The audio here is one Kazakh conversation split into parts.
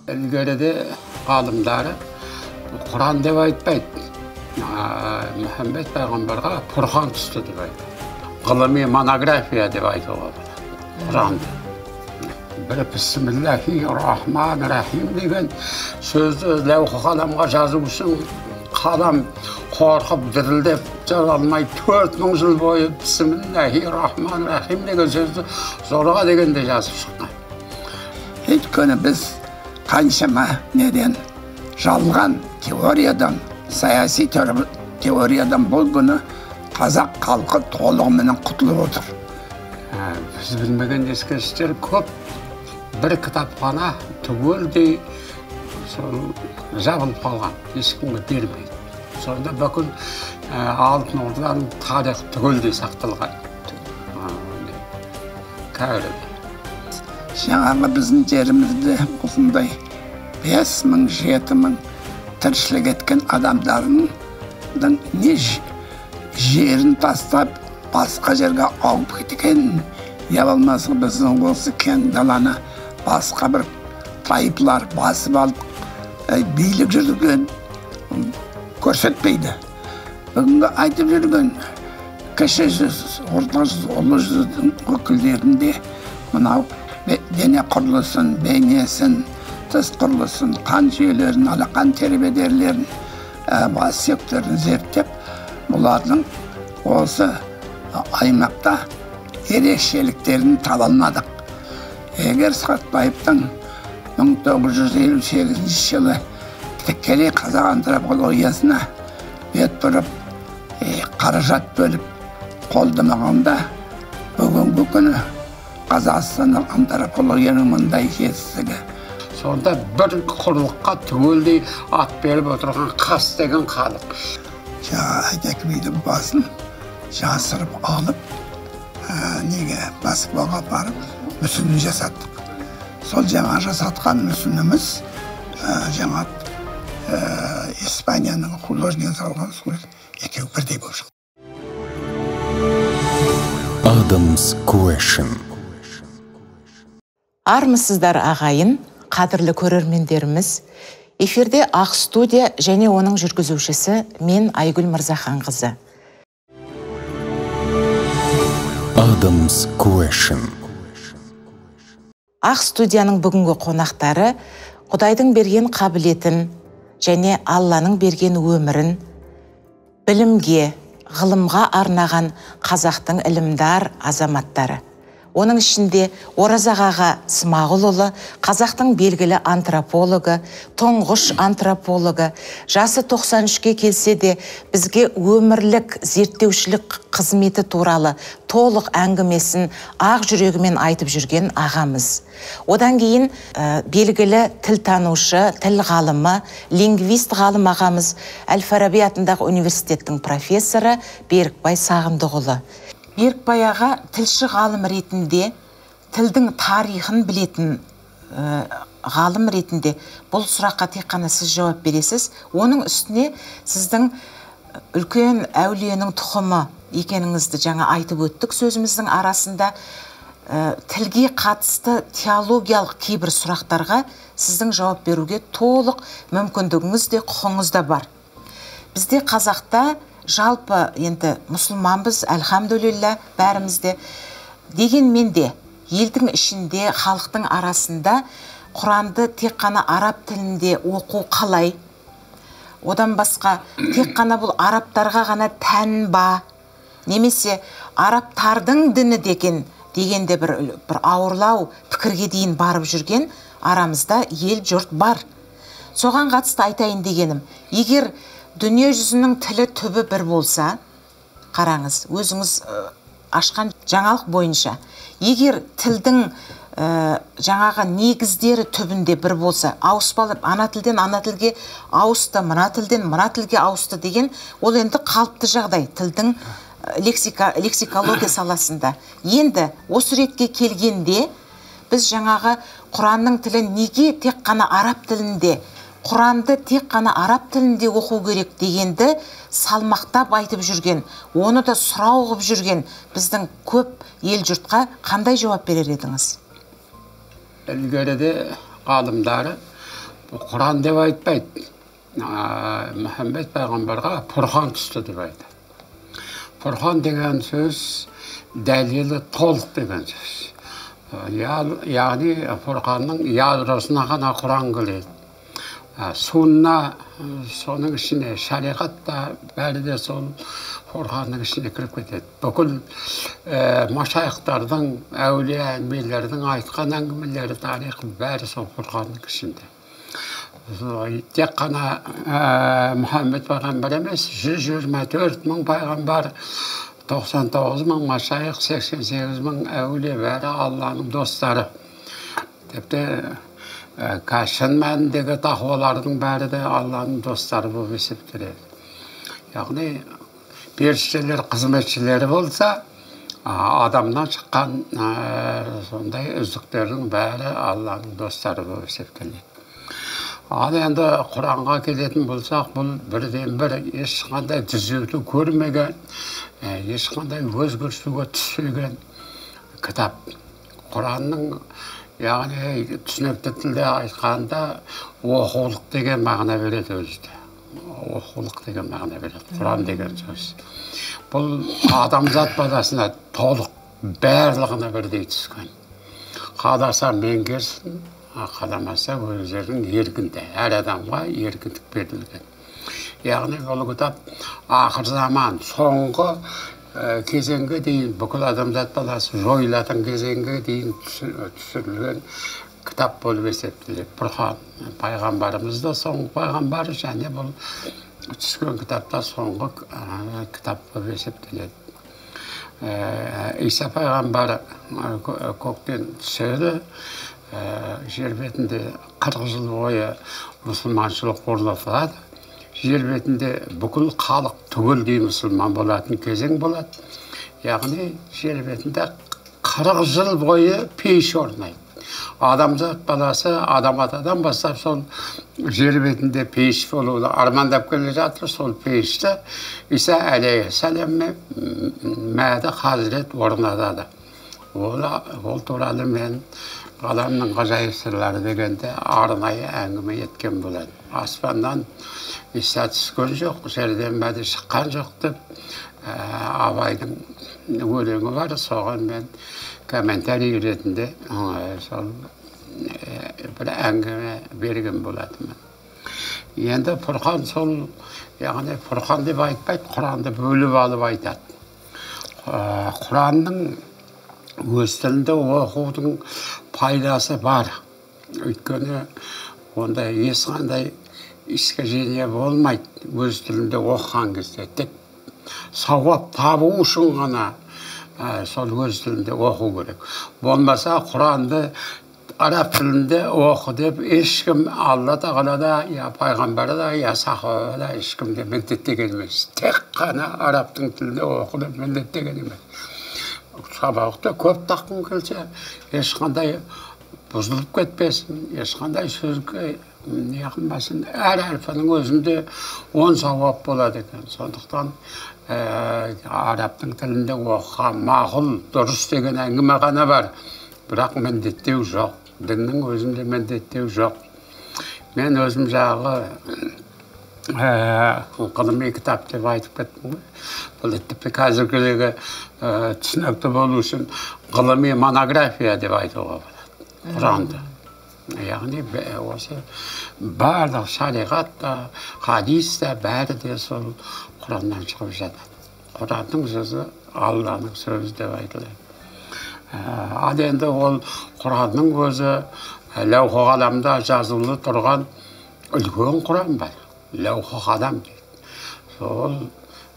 İlgeride alımları Kur'an deb aytpayt. Muhammed Peygamber'e Furqan tuttu deb aytpayt. Gılimi monografiya deb aytıyor Kur'an'da. Bir Bismillahirrahmanirrahim degan sözdü levh kalamga yazıp üçün kalam korkup dirildep yazalmay 4000 yıl boyu Bismillahirrahmanirrahim degan sözdü zorga degende yazıp çıkkan. Hiç günü biz kanşama neden жалған теориядан, саяси теориядан бұл күні қазақ халқы толығымен құтылып отыр. Біз білмеген ескерістер көп. Bir kitapxana түгелдей жабылып қалған, ешкімге бермейді. Сонда бүкіл алтын орданың тарихы түгелдей сақталған. Жаңағы біздің жерімізде осындай 5000-7000 тіршілік еткен адамдардың не жерін тастап басқа жерге ауып кеткен, я болмаса біздің осы кең даланы басқа бір тайпылар басып алып билік жүрген көрсетпейді. Бүгінгі айтып жүрген кіші жүз, орта жүз, ұлы жүздің өкілдерінде мынау дене құрылысын, бейнесін, тіс құрылысын, қан жүйелерін, қан тербедерлерін, бас сүйектерін зерттеп, бұлардың осы аймақта ерекшеліктерін табалмадық. Егер Сағатбаевтың 1958 жылы тікелей қазақ антропологиясына бет бұрып, қаражат бөліп қолдамағанда, бүгінгі күні Қазақстанның антропологияның мұндай жетістігі. Сонда бір құрлыққа түгелдей ат беріп отырған қас деген халық. Әйтекбейдің басын жасырып алып, неге Москваға барып, мүсінін жасаттық. Сол жаңа жасатқан мүсініміз жаңа Испанияның художнигі салған сурет екеуі бірдей болып шықты. Adam's Question. Армысыздар ағайын, қадірлі көрермендеріміз. Эфирде Ақ студия және оның жүргізушісі мен Айгүл Мырзаханқызы. Adam's Question. Ақ студияның бүгінгі қонақтары Құдайдың берген қабілетін және Алланың берген өмірін білімге, ғылымға арнаған қазақтың ілімдар азаматтары. Оның ішінде Оразақ аға Смағұлұлы, қазақтың белгілі антропологы, тұңғыш антропологы, жасы 93-ке келсе де бізге өмірлік зерттеушілік қызметі туралы толық әңгімесін ақ жүрегімен айтып жүрген ағамыз. Одан кейін белгілі тілтанушы, тіл ғалымы, лингвист ғалым ағамыз Әл-Фараби атындағы университеттің профессоры Берікбай Сағындықұлы. Берікбай аға тілші ғалым ретінде, тілдің тарихын білетін ғалым ретінде бұл сұраққа тек қана сіз жауап бересіз. Оның үстіне сіздің үлкен әулиенің тұқымы екеніңізді жаңа айтып өттік сөзіміздің арасында. Тілге қатысты теологиялық кейбір сұрақтарға сіздің жауап беруге толық мүмкіндігіңіз де құқыңыз да бар. Бізде қазақта жалпы енді мұсылманбыз, әлхамдулилля, бәрімізде. Дегенмен де елдің ішінде, халықтың арасында Құранды тек қана араб тілінде оқу қалай? Одан басқа тек қана бұл арабтарға ғана тән ба? Немесе арабтардың діні дегенде бір ауырлау пікірге дейін барып жүрген арамызда ел жұрт бар. Соған қатысты айтайын дегенім, егер дүние жүзінің тілі түбі бір болса, қараңыз, өзіңіз ашқан жаңалық бойынша, егер тілдің жаңағы негіздері түбінде бір болса, ауыспалып, ана тілден ана тілге ауысты, мына тілден мына тілге ауысты деген, ол енді қалыпты жағдай тілдің лексикология саласында. Енді осы ретке келгенде, біз жаңағы Құранның тілі неге тек қана араб тілінде, Құранды тек қана араб тілінде оқу керек дегенді салмақтап айтып жүрген, оны да сұрау қылып жүрген біздің көп ел жұртқа қандай жауап берер едіңіз? İlgeride ғалымдары Құран деп айтпайды. Мұхаммед пайғамбарға Пұрхан түсті деп айтады. Пұрхан деген сөз дәлелі толық деген сөз. Яғни Пұрханның ядросына ғана Құран келеді. Сунна, соның ішіне шариғат та бәрі де сол Құрханның ішіне кіріп кетеді. Бүкіл машайықтардың, әулие әңгімелердің айтқан әңгімелері, тарихы бәрі сол Құрханның ішінде. Тек қана Мұхаммед пайғамбар емес, 124 мың пайғамбар, 99 мың машайық, 88 мың әулие бәрі Алланың достары. Тіпті шын мәніндегі тақуалардың бәрі де Алланың достары болып есептеледі. Яғни періштелер қызметшілері болса, адамнан шыққан сондай үздіктердің бәрі Алланың достары болып есептеледі. Ал енді Құранға келетін болсақ, бұл бірден бір ешқандай түзету көрмеген, ешқандай өзгертуге түспеген кітап. Құранның, яғни түсінікті тілде айтқанда оқулық деген мағына береді өзі. Оқулық деген мағына береді, Құран деген сөз. Бұл адамзат баласына толық барлығына бірдей түскен. Қаласа меңгерсін, қаламаса өздерінің еркінде, әр адамға еркіндік берілген. Яғни бұл кітап ақыр заман, соңғы кезеңге дейін, бүкіл адамзат баласы жойылатын кезеңге дейін түсірілген кітап болып есептеледі. Пұрхан пайғамбарымыз да соңғы пайғамбар, және бұл түскен кітапта соңғы кітап болып есептеледі. Иса пайғамбар көктен түседі, жер бетінде 40 жыл бойы мұсылманшылық орнатылады. Жер бетінде бүкіл халық түгелдей мұсылман болатын кезең болады. Яғни жер бетінде 40 жыл бойы пейіш орнайды. Адамзат баласы адам атадан бастап сол жер бетінде пейіш болуды армандап келе жатыр. Сол пейішті Иса алейхиссаламмен мәді Хазірет орнатады. Ол туралы мен Ғаламның ғажайып сырлары дегенде арнайы әңгіме еткен болады. Аспаннан Иса түскен жоқ, жерден мәді шыққан жоқ деп Абайдың өлеңі бар. Соған мен комментарий ретінде сол бір әңгіме берген болатымын. Енді Пұрхан сол, яғни Пұрхан деп айтпайды, Құранды бөліп алып айтады. Құранның өз тілінде оқудың пайдасы бар. Өйткені онда ешқандай искажение болмайды. Өз тілінде оқыған кезде тек сауап табу үшін ғана сол өз тілінде оқу керек. Болмаса Құранды араб тілінде оқы деп ешкім Алла тағала да, я пайғамбары да, я сахаба да ешкімде міндеттеген емес. Тек қана арабтың тілінде оқы деп міндеттеген емес. Сабақты көп таққын келсе, ешқандай бұзылып кетпесін, ешқандай сөзге неғылмасын. Әр әрпінің өзінде 10 сауап болады екен. Сондықтан арабтың тілінде оқыған мақұл, дұрыс деген әңгіме ғана бар. Бірақ міндеттеу жоқ. Діннің өзінде міндеттеу жоқ. Мен өзім жағы ғылыми кітап деп айтып кеттім. Бұл тіпті қазіргідегі түсінікті болу үшін ғылыми монография деп айтуға болады. Құранды. Яғни осы барлық шариғат та, хадис та бәрі де сол Құраннан шығып жатады. Құранның сөзі Алланың сөзі деп айтылады. Ал енді ол Құранның өзі ләухи қаламда жазулы тұрған үлкен Құран бар. Ләухи қалам дейді. Сол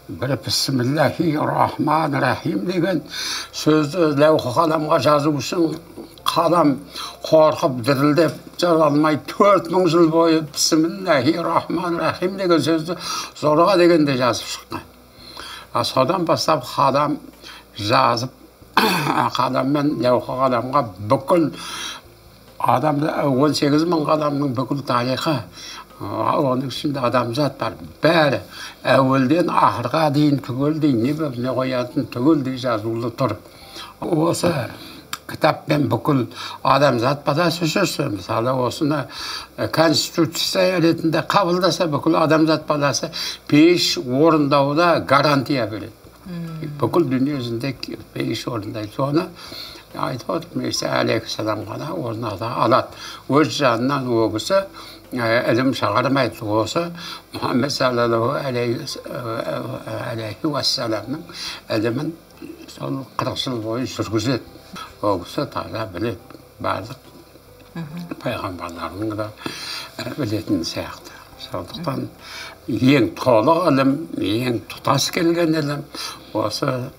бір бисмиллахи-рахмани-рахим деген сөзді ләухи қаламға жазу үшін қалам қорқып дірілдеп жаза алмай 4000 жыл бойы бисмиллахи-рахмани-рахим деген сөзді зорға дегенде жазып шыққан. Содан бастап қалам жазып, қаламмен ләухи қаламға бүкіл адамды 18 мың адамның бүкіл тарихы, оның ішінде адамзат бар. Бәрі әуелден ақырға дейін түгелдей не қоятын түгелдей жазулы тұр. Осы кітаппен бүкіл адамзат баласы жүрсе, мысалы осыны конституция ретінде қабылдаса, бүкіл адамзат баласы 5 орындауда гарантия береді. Бүкіл дүние жүзінде 5 орындайды. Соны айтып отыр, Иса алейхиссалам ғана орнада алады. Өз жанынан о кісі ілім шығармайды. Осы Мұхаммед саллаллаху алейхи уассаламның ілімін сол 40 жыл бойы жүргізеді. Ол кісі таза біледі, барлық пайғамбарлардың да білетін сияқты. Сондықтан ең толық ілім, ең тұтас келген ілім осы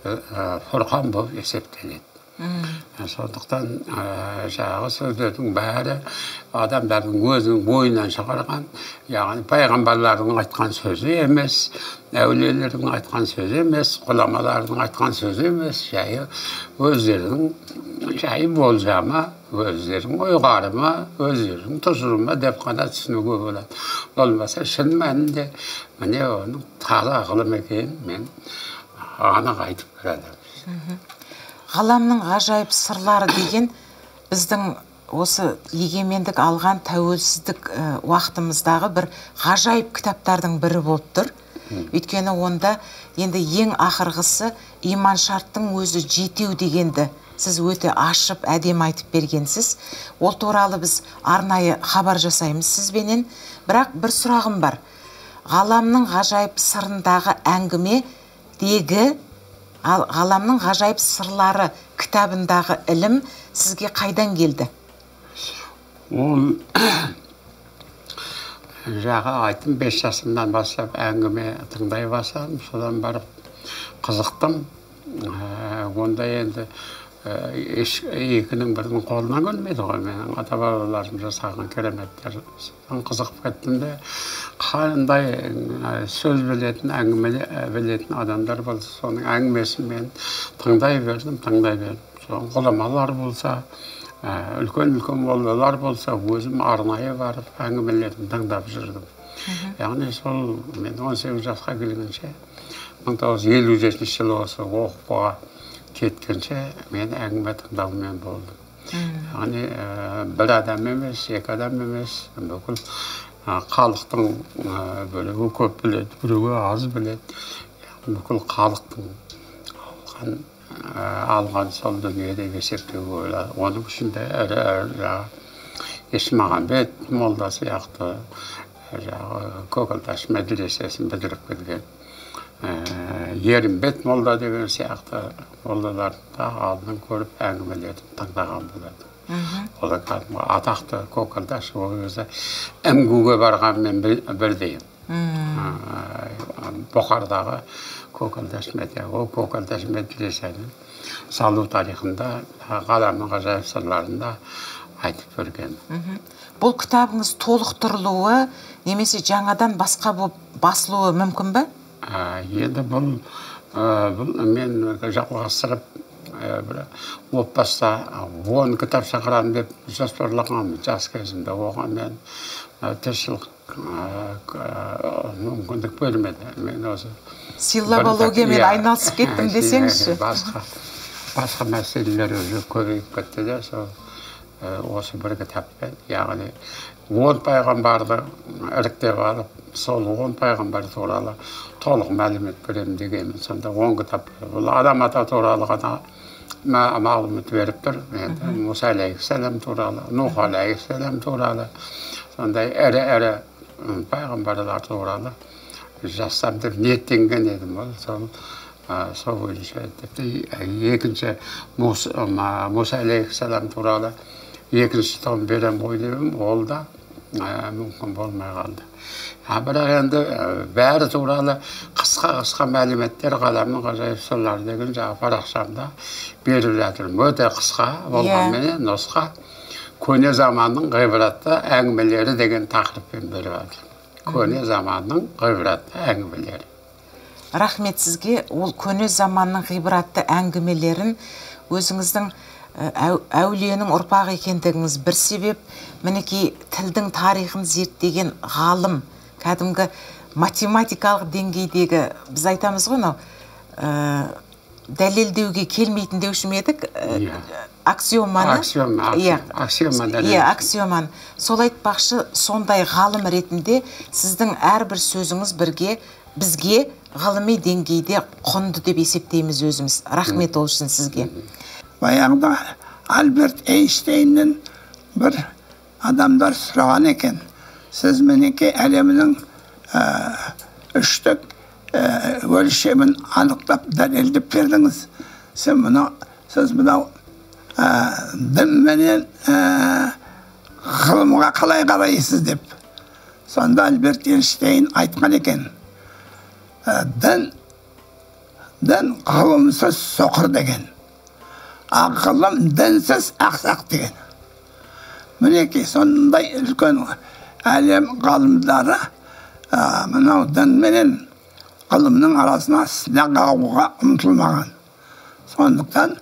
Фұрқан болып есептеледі. Сондықтан жаңағы сөздердің бәрі адамдардың өзінің бойынан шығарған, яғни пайғамбарлардың айтқан сөзі емес, әулиелердің айтқан сөзі емес, ғұламалардың айтқан сөзі емес, жайы өздерінің жайы болжамы, өздерінің ойғарымы, өздерінің тұжырымы деп қана түсінуге болады. Болмаса шын мәнінде міне оның таза ғылым екенін мен анық айтып беремін. Ғаламның ғажайып сырлары деген біздің осы егемендік алған тәуелсіздік уақытымыздағы бір ғажайып кітаптардың бірі болып тұр. Өйткені онда енді ең ақырғысы иман шарттың өзі жетеу дегенді сіз өте ашып, әдем айтып бергенсіз. Ол туралы біз арнайы хабар жасаймыз сізбенен. Бірақ бір сұрағым бар. Ғаламның ғажайып сырындағы әңгіме дегі Ғаламның ғажайып сырлары кітабындағы ілім сізге қайдан келді? Ол жағы айтым 5 жасымнан бастап әңгіме тыңдай бастадым. Содан барып қызықтым. Онда енді екінің бірінің қолынан келмейді ғой. Менің ата-бабаларым жасаған кереметтер. Қызығып кеттім де, қандай сөз білетін, әңгіме білетін адамдар болса, соның әңгімесін мен тыңдай бердім. Соның ғұламалар болса, үлкен молдалар болса, өзім арнайы барып әңгімелерін тыңдап жүрдім. Яғни сол мен 18 жасқа келгенше, 1957 жылы осы оқуға кеткенше мен әңгіме тыңдаумен болдым. Яғни бір адам емес, 2 адам емес, бүкіл халықтың бөлігі көп біледі, біреуі аз біледі. Бүкіл халықтың алған сол дүние деп есептеуге болады. Оның ішінде Есмағамбет молда сияқты Көкалташ медресесін бітіріп келген. Ерімбет молда деген сияқты молдалардың да алдын көріп әңгімелерін тыңдаған болады. Олар атақты Көкалташ ол кезде әмгуге барғанмен бірдейім. Бұқардағы Көкалташ медресенің салу тарихында ғаламның ғажайып сырларында айтып берген. Бұл кітабыңыз толықтырылуы немесе жаңадан басқа болып басылуы мүмкін бе? Енді бұл мен жалғастырып отбасыда 10 кітап шығарамын деп жоспарлағанмын. Жас кезімде оған мен тіршілік мүмкіндік бермеді. Мен осы силлабологиямен айналысып кеттім десеңізші. Басқа мәселелер өзі көбейіп кетті де, осы бір кітаппен, яғни 10 пайғамбарды іріктеп алып, сол 10 пайғамбар туралы толық мәлімет беремін дегенмін. Сонда 10 кітап. Бұл адам ата туралы ғана мағлұмат беріп тұр. Мұса алейхиссалам туралы, Нух алейхиссалам туралы, сондай әрі пайғамбарлар туралы жазсам деп ниеттенген едім. Сол бойынша екінші Мұса алейхиссалам туралы екінші том берем ойдым, ол да мүмкін болмай қалды. Бірақ енді бәрі туралы қысқа мәліметтер ғаламның ғажайып сырлары деген жаңа парақшамда беріп жатыр. Өте қысқа болғанменен нұсқа көне заманның ғибратты әңгімелері деген тақырыппен беріп жатыр. Көне заманның ғибратты әңгімелері. Рахмет сізге. Ол көне заманның ғибратты әңгімелерін өзіңіздің әулиенің ұрпақ екендігіңіз бір себеп. Мінекей тілдің тарихын зерттеген ғалым, кәдімгі математикалық деңгейдегі, біз айтамыз ғой, дәлелдеуге келмейтін деуші ме едік, аксиоманы. Аксиоманы. Иә, аксиоманы. Сол айтпақшы, сондай ғалым ретінде сіздің әрбір сөзіңіз бізге ғылыми деңгейде құнды деп есептейміз өзіміз. Рахмет ол үшін сізге. Баяғыда Альберт Эйнштейннен бір адамдар сұраған екен. Сіз мінеке әлемнің үштік өлшемін анықтап дәлелдеп бердіңіз. Сіз мынау дін менен ғылымға қалай қарайсыз деп. Сонда Альберт Эйнштейн айтқан екен. Дін ғылымсыз соқыр деген. Ғылым дінсіз ақсақ деген. Мінеке сондай үлкен әлем ғалымдары мынау дін менен ғылымның арасына сынақ қағуға ұмтылмаған. Сондықтан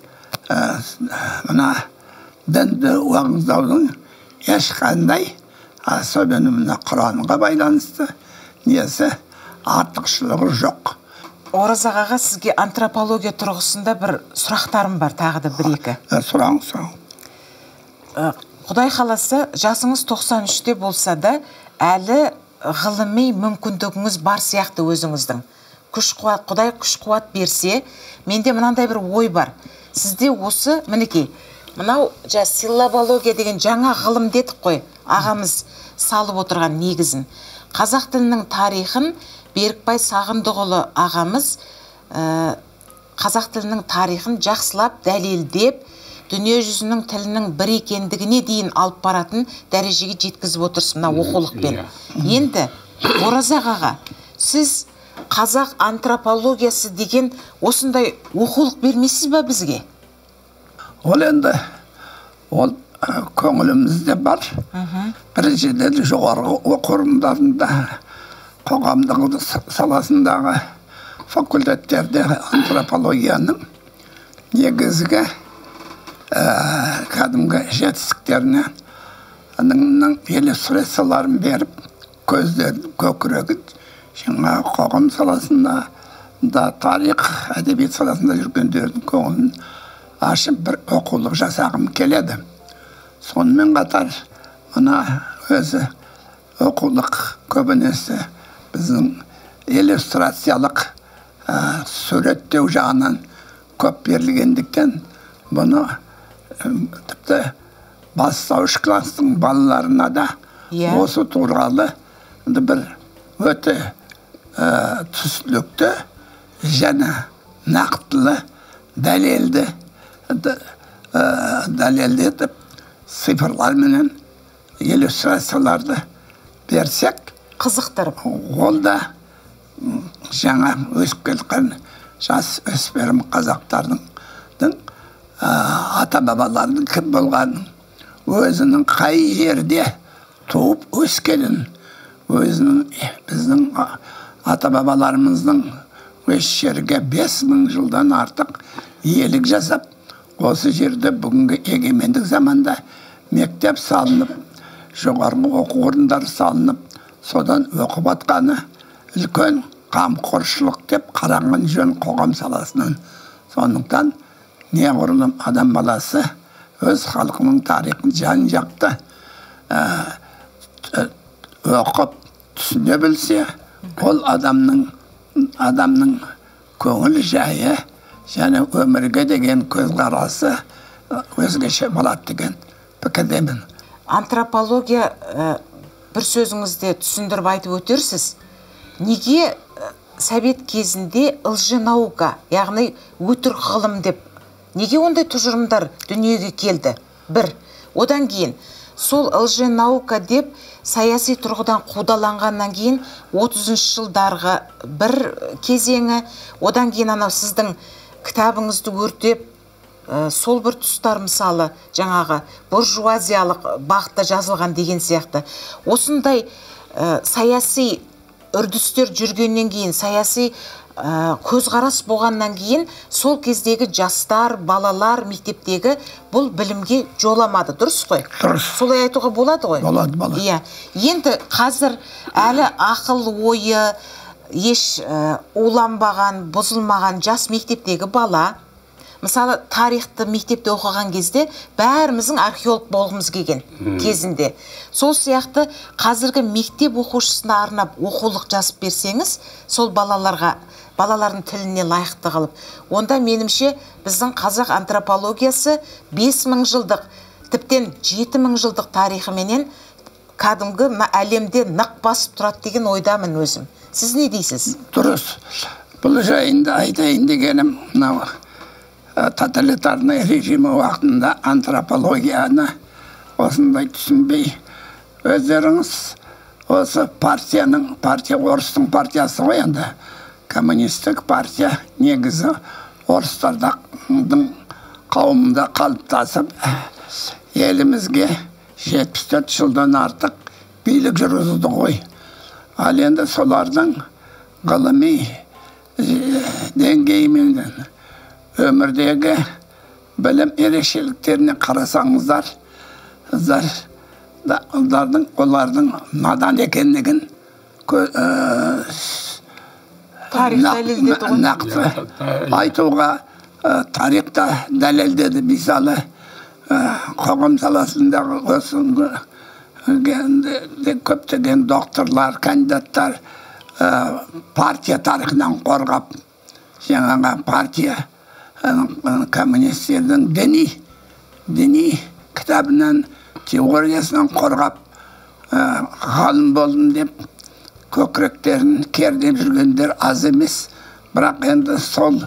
мына дінді уағыздаудың ешқандай особенно мына Құранға байланысты несі артықшылығы жоқ. Оразақ аға, сізге антропология тұрғысында бір сұрақтарым бар, тағы да бір-екі. Сұраңыз. Құдай қаласа, жасыңыз 93-те болса да, әлі ғылыми мүмкіндігіңіз бар сияқты өзіңіздің. Құдай күш-қуат берсе, менде мынандай бір ой бар. Сізде осы, мінекей, мынау силлабология деген жаңа ғылым дедік қой, ағамыз салып отырған негізін. Қазақ тілінің тарихын Берікбай Сағындықұлы ағамыз қазақ тілінің тарихын жақсылап, дәлелдеп, дүние жүзінің тілінің бір екендігіне дейін алып баратын дәрежеге жеткізіп отырсыз мына оқулықпен. Енді Оразақ аға, сіз қазақ антропологиясы деген осындай оқулық бермейсіз ба бізге? Ол енді ол көңілімізде бар. Біріншіден жоғарғы оқу орындарында қоғамдық саласындағы факультеттерде антропологияның негізгі кәдімгі жетістіктеріне иллюстрацияларын беріп, көздерін, көкірегін жаңа қоғам саласында да тарих, әдебиет саласында жүргендердің көңілін ашып бір оқулық жасағым келеді. Сонымен қатар мына өзі оқулық көбінесе біздің иллюстрациялық суреттеу жағынан көп берілгендіктен бұны тіпті бастауыш кластың балаларына да осы туралы бір өте түсінікті және нақтылы дәлелді етіп цифрларменен иллюстрацияларды берсек, қызықтырып, ол да жаңа өсіп келген жас өспірім қазақтардың ата-бабалардың кім болғанын, өзінің қай жерде туып өскенін, біздің ата-бабаларымыздың өз жерге 5000 жылдан артық иелік жасап, осы жерде бүгінгі егемендік заманда мектеп салынып, жоғарғы оқу орындары салынып, содан оқып атқаны үлкен қамқоршылық деп қараған жөн қоғам саласынан. Сондықтан неғұрлым адам баласы өз халқының тарихын жан-жақты оқып түсіне білсе, ол адамның көңіл жайы және өмірге деген көзқарасы өзгеше болады деген пікірдемін. Антропология бір сөзіңізде түсіндіріп айтып өтерсіз. Неге совет кезінде лженаука, яғни өтірік ғылым деп, неге ондай тұжырымдар дүниеге келді? Бір. Одан кейін сол лженаука деп саяси тұрғыдан қудаланғаннан кейін 30-шы жылдарғы бір кезеңі, одан кейін анау сіздің кітабыңызды өртеп, сол бір тұстар мысалы жаңағы буржуазиялық бағытта жазылған деген сияқты. Осындай саяси үрдістер жүргеннен кейін, саяси көзқарас болғаннан кейін, сол кездегі жастар, балалар мектептегі бұл білімге жоламады, дұрыс қой? Дұрыс. Солай айтуға болады ғой? Болады. Иә. Енді қазір әлі ақыл ойы еш уланбаған, бұзылмаған жас мектептегі бала мысалы тарихты мектепте оқыған кезде бәріміздің археолог болғымыз келген кезінде. Сол сияқты қазіргі мектеп оқушысына арнап оқулық жазып берсеңіз, сол балалардың тіліне лайықты қылып, онда менімше біздің қазақ антропологиясы 5000 жылдық, тіптен 7000 жылдық тарихыменен кәдімгі әлемде нық басып тұрады деген ойдамын өзім. Сіз не дейсіз? Дұрыс. Бұл жайында айтайын дегенім, мынау тоталитарный режимі уақытында антропологияны осындай түсінбей, өздеріңіз осы партия орыстың партиясы ғой енді, коммунистік партия негізі орыстардың қауымында қалыптасып, елімізге 74 жылдан артық билік жүргізді ғой. Ал енді солардың ғылыми деңгейімен өмірдегі білім ерекшеліктеріне қарасаңыздар, олардың надан екенлігін нақты айтуға тарихта дәлелдеді. Мысалы, қоғам саласындағы көптеген докторлар, кандидаттар партия тарихынан қорғап, жаңағы партия коммунистердің діни кітабынан, теориясынан қорғап ғалым болдым деп көкіректерін кердеп жүргендер аз емес. Бірақ енді сол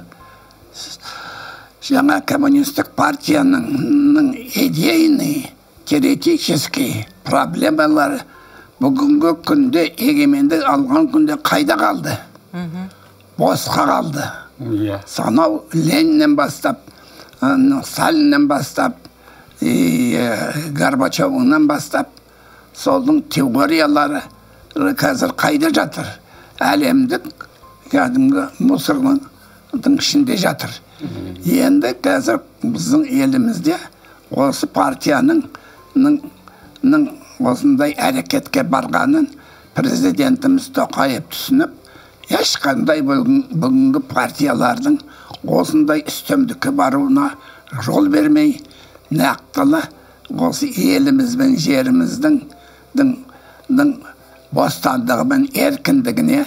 жаңа коммунистік партияның идейный, теоретический проблемалары бүгінгі күнде, егемендік алған күнде қайда қалды? Босқа қалды. Санау Лениннен бастап, Сталиннен бастап, Горбачевнан бастап, солдың теориялары қазір қайда жатыр? Әлемдік кәдімгі мусордың ішінде жатыр. Енді қазір біздің елімізде осы партияның осындай әрекетке барғанын президентіміз Тоқаев түсініп, ешқандай бүгінгі партиялардың осындай үстемдікке баруына жол бермей, нақтылы осы еліміз бен жеріміздің бостандығы мен еркіндігіне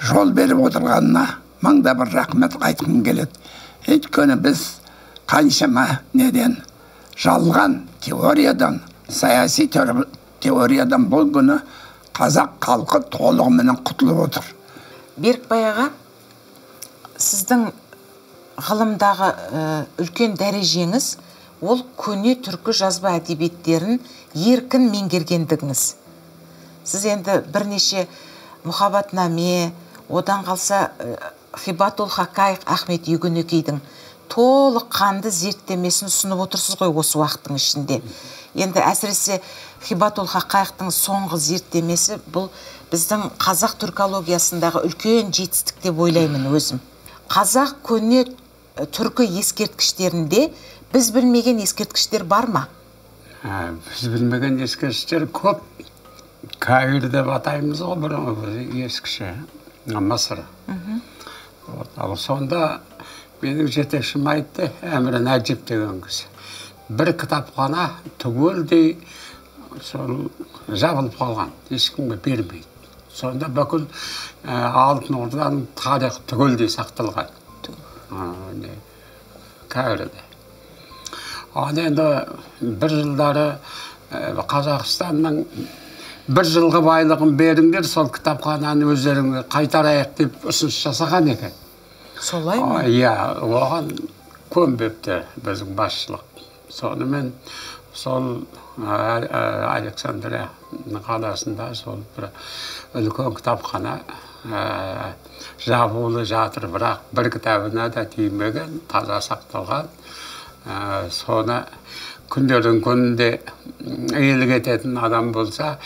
жол беріп отырғанына маңда бір рахмет айтқым келеді. Өйткені біз қаншама неден жалған теориядан, саяси теориядан бұл күні қазақ халқы толығымен құтылып отыр. Берікбай аға, сіздің ғылымдағы үлкен дәрежеңіз ол көне түркі жазба әдебиеттерін еркін меңгергендігіңіз. Сіз енді бірнеше Мұхаббатнаме, одан қалса Хибатул Хақайқ Ахмет Югенекейдің толық қанды зерттемесін ұсынып отырсыз ғой осы уақыттың ішінде. Енді әсіресе Хибатул Хақайқтың соңғы зерттемесі бұл біздің қазақ түркологиясындағы үлкен жетістік деп ойлаймын өзім. Қазақ көне түркі ескерткіштерінде біз білмеген ескерткіштер бар ма? Біз білмеген ескерткіштер көп. Каир деп атаймыз ғой бұрынғы ескіші, Мысыр. Ал сонда менің жетекшім айтты, Әмірі Нәжіп деген кісі. Бір кітапхана түгелдей жабылып қалған, ешкімге бермейді. Сонда бүкіл Алтын Орданың тарихы түгелдей сақталған. Каирде. Ал енді бір жылдары Қазақстанның бір жылғы байлығын беріңдер, сол кітапхананы өздеріңе қайтарайық деп ұсыныс жасаған екен. Солай ма? Иә, оған көнбепті біздің басшылық. Сонымен сол Александрия қаласында сол бір үлкен кітапхана жабулы жатыр, бірақ бір кітабына да тимеген, таза сақталған. Соны күндердің күнінде иелік ететін адам болса,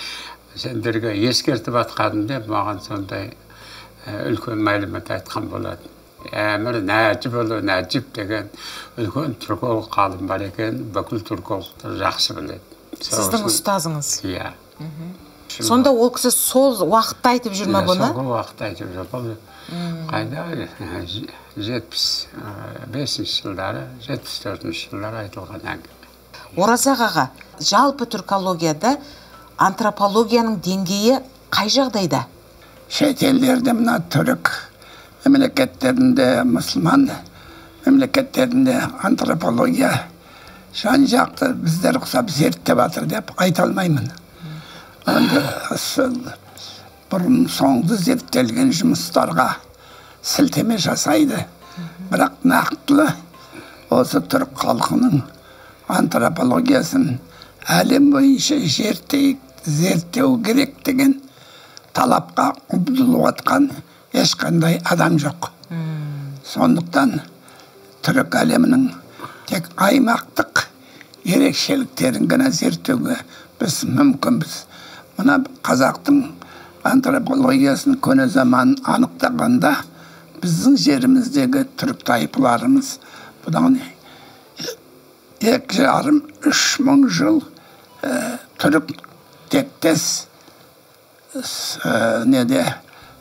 сендерге ескертіп атқаным деп маған сондай үлкен мәлімет айтқан болады. Әмір Нәжіп деген үлкен түрколог ғалым бар екен, бүкіл түркологтар жақсы біледі. Сіздің ұстазыңыз? Иә. Сонда ол кісі сол уақытта айтып жүр ма бұны? Сол уақытта айтып жүр. Бұл қайда 75 жылдары, 74 жылдары айтылған әңгіме. Оразақ аға, жалпы түркологияда антропологияның деңгейі қай жағдайда? Шет елдерде мына түрік мемлекеттерінде, мұсылман мемлекеттерінде антропология жан жақты біздер ұқсап зерттеп жатыр деп айта алмаймын. Бұрын соңды зерттелген жұмыстарға сілтеме жасайды. Бірақ нақтылы осы түрік халқының антропологиясын әлем бойынша зерттеу керек деген талапқа ұмтылып жатқан ешқандай адам жоқ. Сондықтан түрік әлемінің тек аймақтық ерекшеліктерін ғана зерттеуге біз мүмкінбіз. Мына қазақтың антропологиясын көне заман анықтағанда біздің жеріміздегі түрік тайпаларымыз бұдан 2,5-3 мың жыл түрік тектес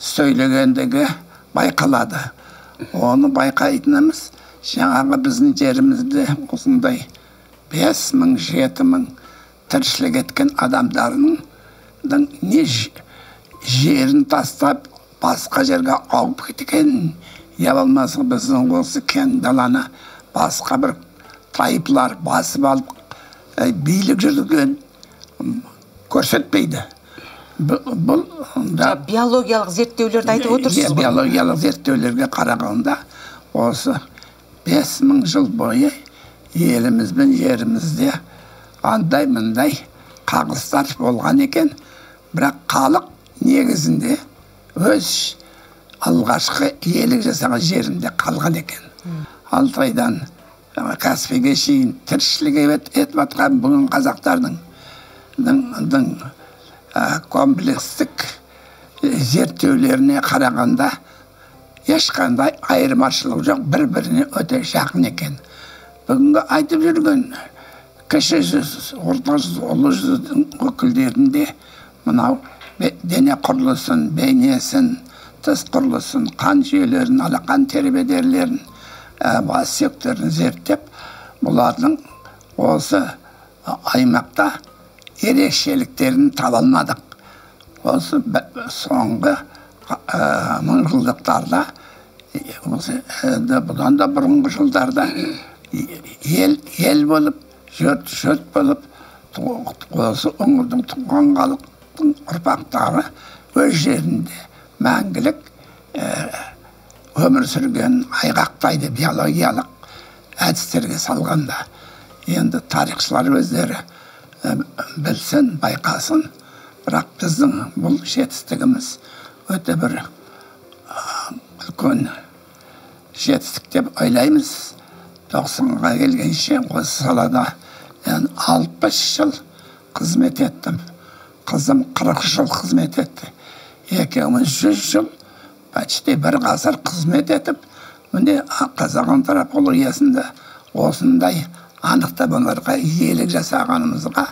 сөйлегендігі байқалады. Оны байқайтынымыз жаңағы біздің жерімізде осындай 5 мың, 7 мың тіршілік еткен адамдарының не жерін тастап басқа жерге ауып кеткен, я болмаса біздің осы кең даланы басқа бір тайпалар басып алып билік жүрген көрсетпейді. Бұл биологиялық зерттеулерді айтып отырсыз ғой? Биологиялық зерттеулерге қарағанда осы 5 мың жыл бойы еліміз бен жерімізде андай-мындай қағыстар болған екен. Бірақ халық негізінде өз алғашқы иелік жасаған жерінде қалған екен. Алтайдан Каспийге шейін тіршілік етіп жатқан бүгін қазақтардың комплекстік зерттеулеріне қарағанда ешқандай айырмашылық жоқ, бір-біріне өте жақын екен. Бүгінгі айтып жүрген кіші жүз, орта жүз, ұлы жүздің өкілдерінде мынау дене құрылысын, бейнесін, тіс құрылысын, қан жүйелерін, алақан тербедерлерін, бас сүйектерін зерттеп, бұлардың осы аймақта ерекшеліктерін таба алмадық. Осы соңғы мыңжылдықтарда, бұдан да бұрынғы жылдарда ел болып, жұрт болып, осы өңірдің туған халықтың ұрпақтары өз жерінде мәңгілік өмір сүрген айғақтайды биологиялық әдістерге салғанда. Енді тарихшылар өздері білсін, байқасын, бірақ біздің бұл жетістігіміз өте бір үлкен жетістік деп ойлаймыз. 90-ға келгенше осы салада 60 жыл қызмет еттім. Қызым 40 жыл қызмет етті. Екеуміз 100 жыл, почти бір ғасыр қызмет етіп, міне қазақ антропологиясында осындай анықтамаларға иелік жасағанымызға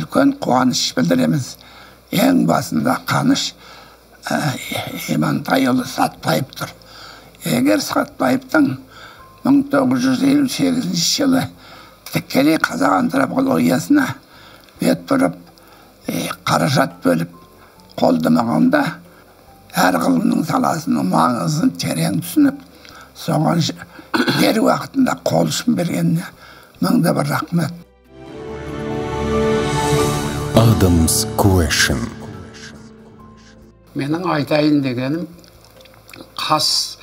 үлкен қуаныш білдіреміз. Ең басында қаныш Имантайұлы Сатпаев тұр. Егер Сатпаевтың 1958 жылы тікелей қазақ антропологиясына бет бұрып, қаражат бөліп қолдамағанда, әр ғылымның саласының маңызын терең түсініп, соған дер уақытында қол ұшын бергеніне мыңда бір рахмет. Adam's Question. Менің айтайын дегенім, қас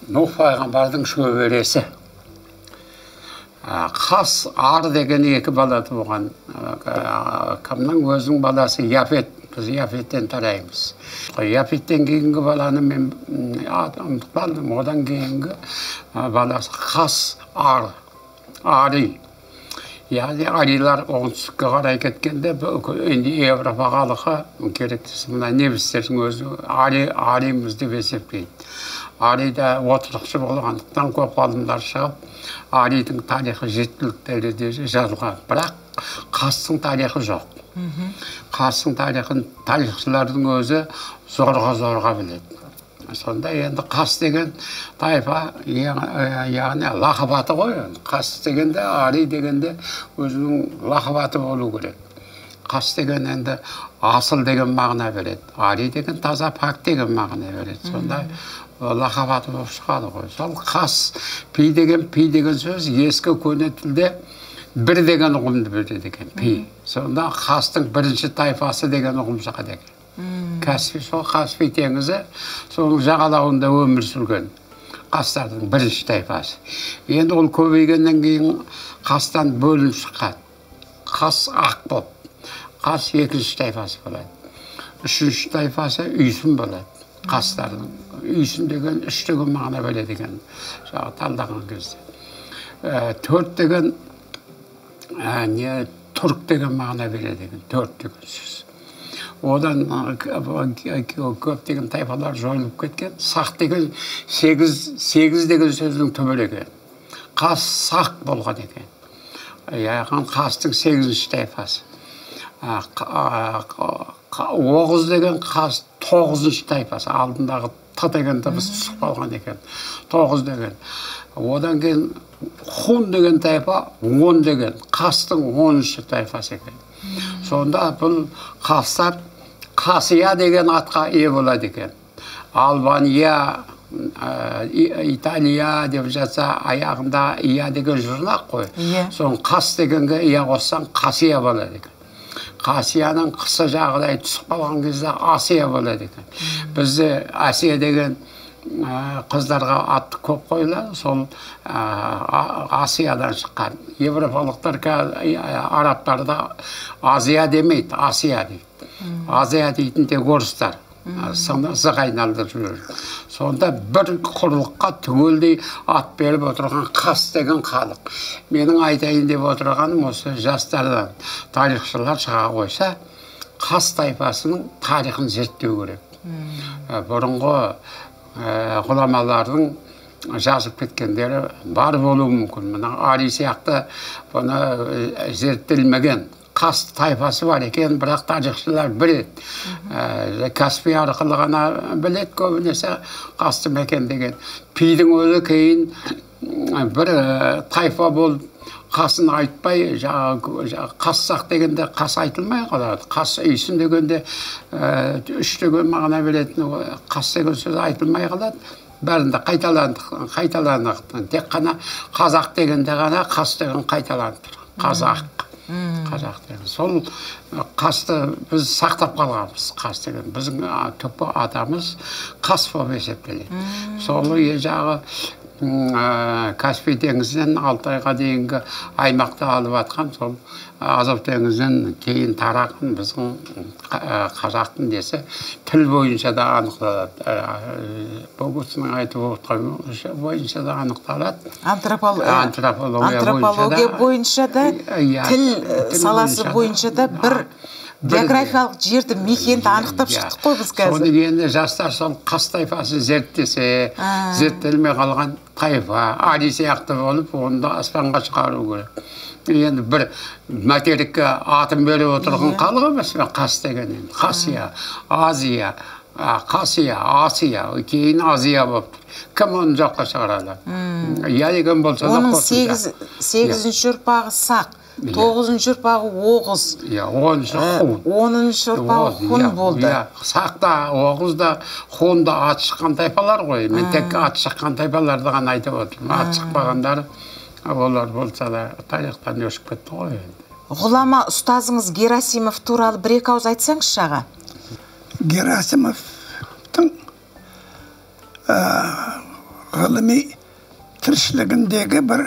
Нұх пайғамбардың шөбересі. Қас ар деген 2 бала туған. Кімнің өзінің баласы Яфет. Біз Яфеттен тараймыз. Яфеттен кейінгі баланы мен ұмытпадым. Одан кейінгі баласы қас ар. Ари. Яғни арилар оңтүстікке қарай кеткенде, енді Европа халқы керектісі мына немістердің өзі аримыз деп есептейді. Арида отырықшы болғандықтан көп ғалымдар шығып, Аридің тарихы жеткілікті дәрежеде жазылған. Бірақ Қастың тарихы жоқ. Қастың тарихын тарихшылардың өзі зорға біледі. Сонда енді қас деген тайпа, яғни лақап аты ғой. Қас дегенде, Ари дегенде өзінің лақап аты болу керек. Қас деген енді асыл деген мағына береді. Ари деген таза пак деген мағына береді. Сонда лақап аты болып шығады ғой. Сол қас, пи деген сөз ескі көне тілде бір деген ұғымды береді екен, пи. Сонда қастың бірінші тайпасы деген ұғым шығады екен. Каспий, сол Каспий теңізі, соның жағалауында өмір сүрген қастардың бірінші тайпасы. Енді ол көбейгеннен кейін қастан бөлініп шыққан. Қас ақ болып, қас екінші тайпасы болады. Үшінші тайпасы үйсін болады. Қастардың үйсін деген үш деген мағына береді екен, жаңа талдаған кезде. Төрт деген түрк деген мағына береді екен, төрт деген сөз. Одан көптеген тайпалар жойылып кеткен. Сақ деген сегіз деген сөздің түбірі екен. Қас сақ болған екен. Яғни қастың сегізінші тайпасы. Оғыз деген қас тоғызыншы тайпасы. Алдындағы т деген дыбыс түсіп қалған екен. Тоғыз деген. Одан кейін хун деген тайпа 10 деген. Қастың 10-шы тайпасы екен. Сонда бұл қастар Қасия деген атқа ие болады екен. Албания, Италия деп жатса, аяғында ия деген жұрнақ қой. Соң қас дегенге ия қоссаң, Қасия болады екен. Қасияның қысы жағдай түсіп қалған кезде Асия болады екен. Бізде Асия деген қыздарға атты көп қойылады, сол Асиядан шыққан. Европалықтар, арабтарда Азия демейді, Асия дейді. Азия дейтін тек орыстар. Зық айналдырып жүрер. Сонда бір құрлыққа түгелдей ат беріп отырған қас деген халық. Менің айтайын деп отырғаным осы жастардан тарихшылар шыға қойса, қас тайпасының тарихын зерттеу керек. Бұрынғы ғұламалардың жазып кеткендері бар болуы мүмкін. Мына Ари сияқты бұны зерттелмеген қас тайпасы бар екен, бірақ тарихшылар біледі. Каспий арқылы ғана біледі көбінесе қасты мекен деген. Пидің өзі кейін бір тайпа болып қасын айтпай, қассақ дегенде қас айтылмай қалады. Қас үйсін дегенде үш деген мағына беретін қас деген сөз айтылмай қалады. Бәрінде қайталандық. Тек қана қазақ дегенде ғана қас деген қайталанды. Қазақ деген. Сол қасты біз сақтап қалғанбыз. Қас деген біздің түпкі атамыз қас болып есептеледі. Сол жағы Каспий теңізінен Алтайға дейінгі аймақты алып атқан, сол Азов теңізінен кейін тараған біздің қазақтың десе тіл бойынша да анықталады. Богусының айтып отқан бойынша да анықталады. Антропология бойынша да, тіл саласы бойынша да бір географиялық жерді мекенді анықтап шықтық қой біз қазір. Соны енді жастар сол қас тайпасы зерттесе, зерттелмей қалған тайпа, Ари сияқты болып, оны да аспанға шығару керек. Енді бір материкке атын беріп отырған халық емес пе қас деген. Қасия, Азия, Қасия, Асия, кейін Азия болып. Кім оны жоққа шығарады? Я деген болса да қосымша. Оның 8-ші ұрпағы Сақ. 9-ші ұрпағы Оғыз. 10-ші Хун. 10-ші ұрпағы Хун болды. Сақта, Оғызда, Хунда ат шыққан тайпалар ғой. Мен тек ат шыққан тайпаларды ғана айтып отырмын. Ат шықпағандары олар болса да тарихтан өшіп кетті ғой. Ғұлама ұстазыңыз Герасимов туралы бір-екі ауыз айтсаңызшы аға. Герасимовтың ғылыми тіршілігіндегі бір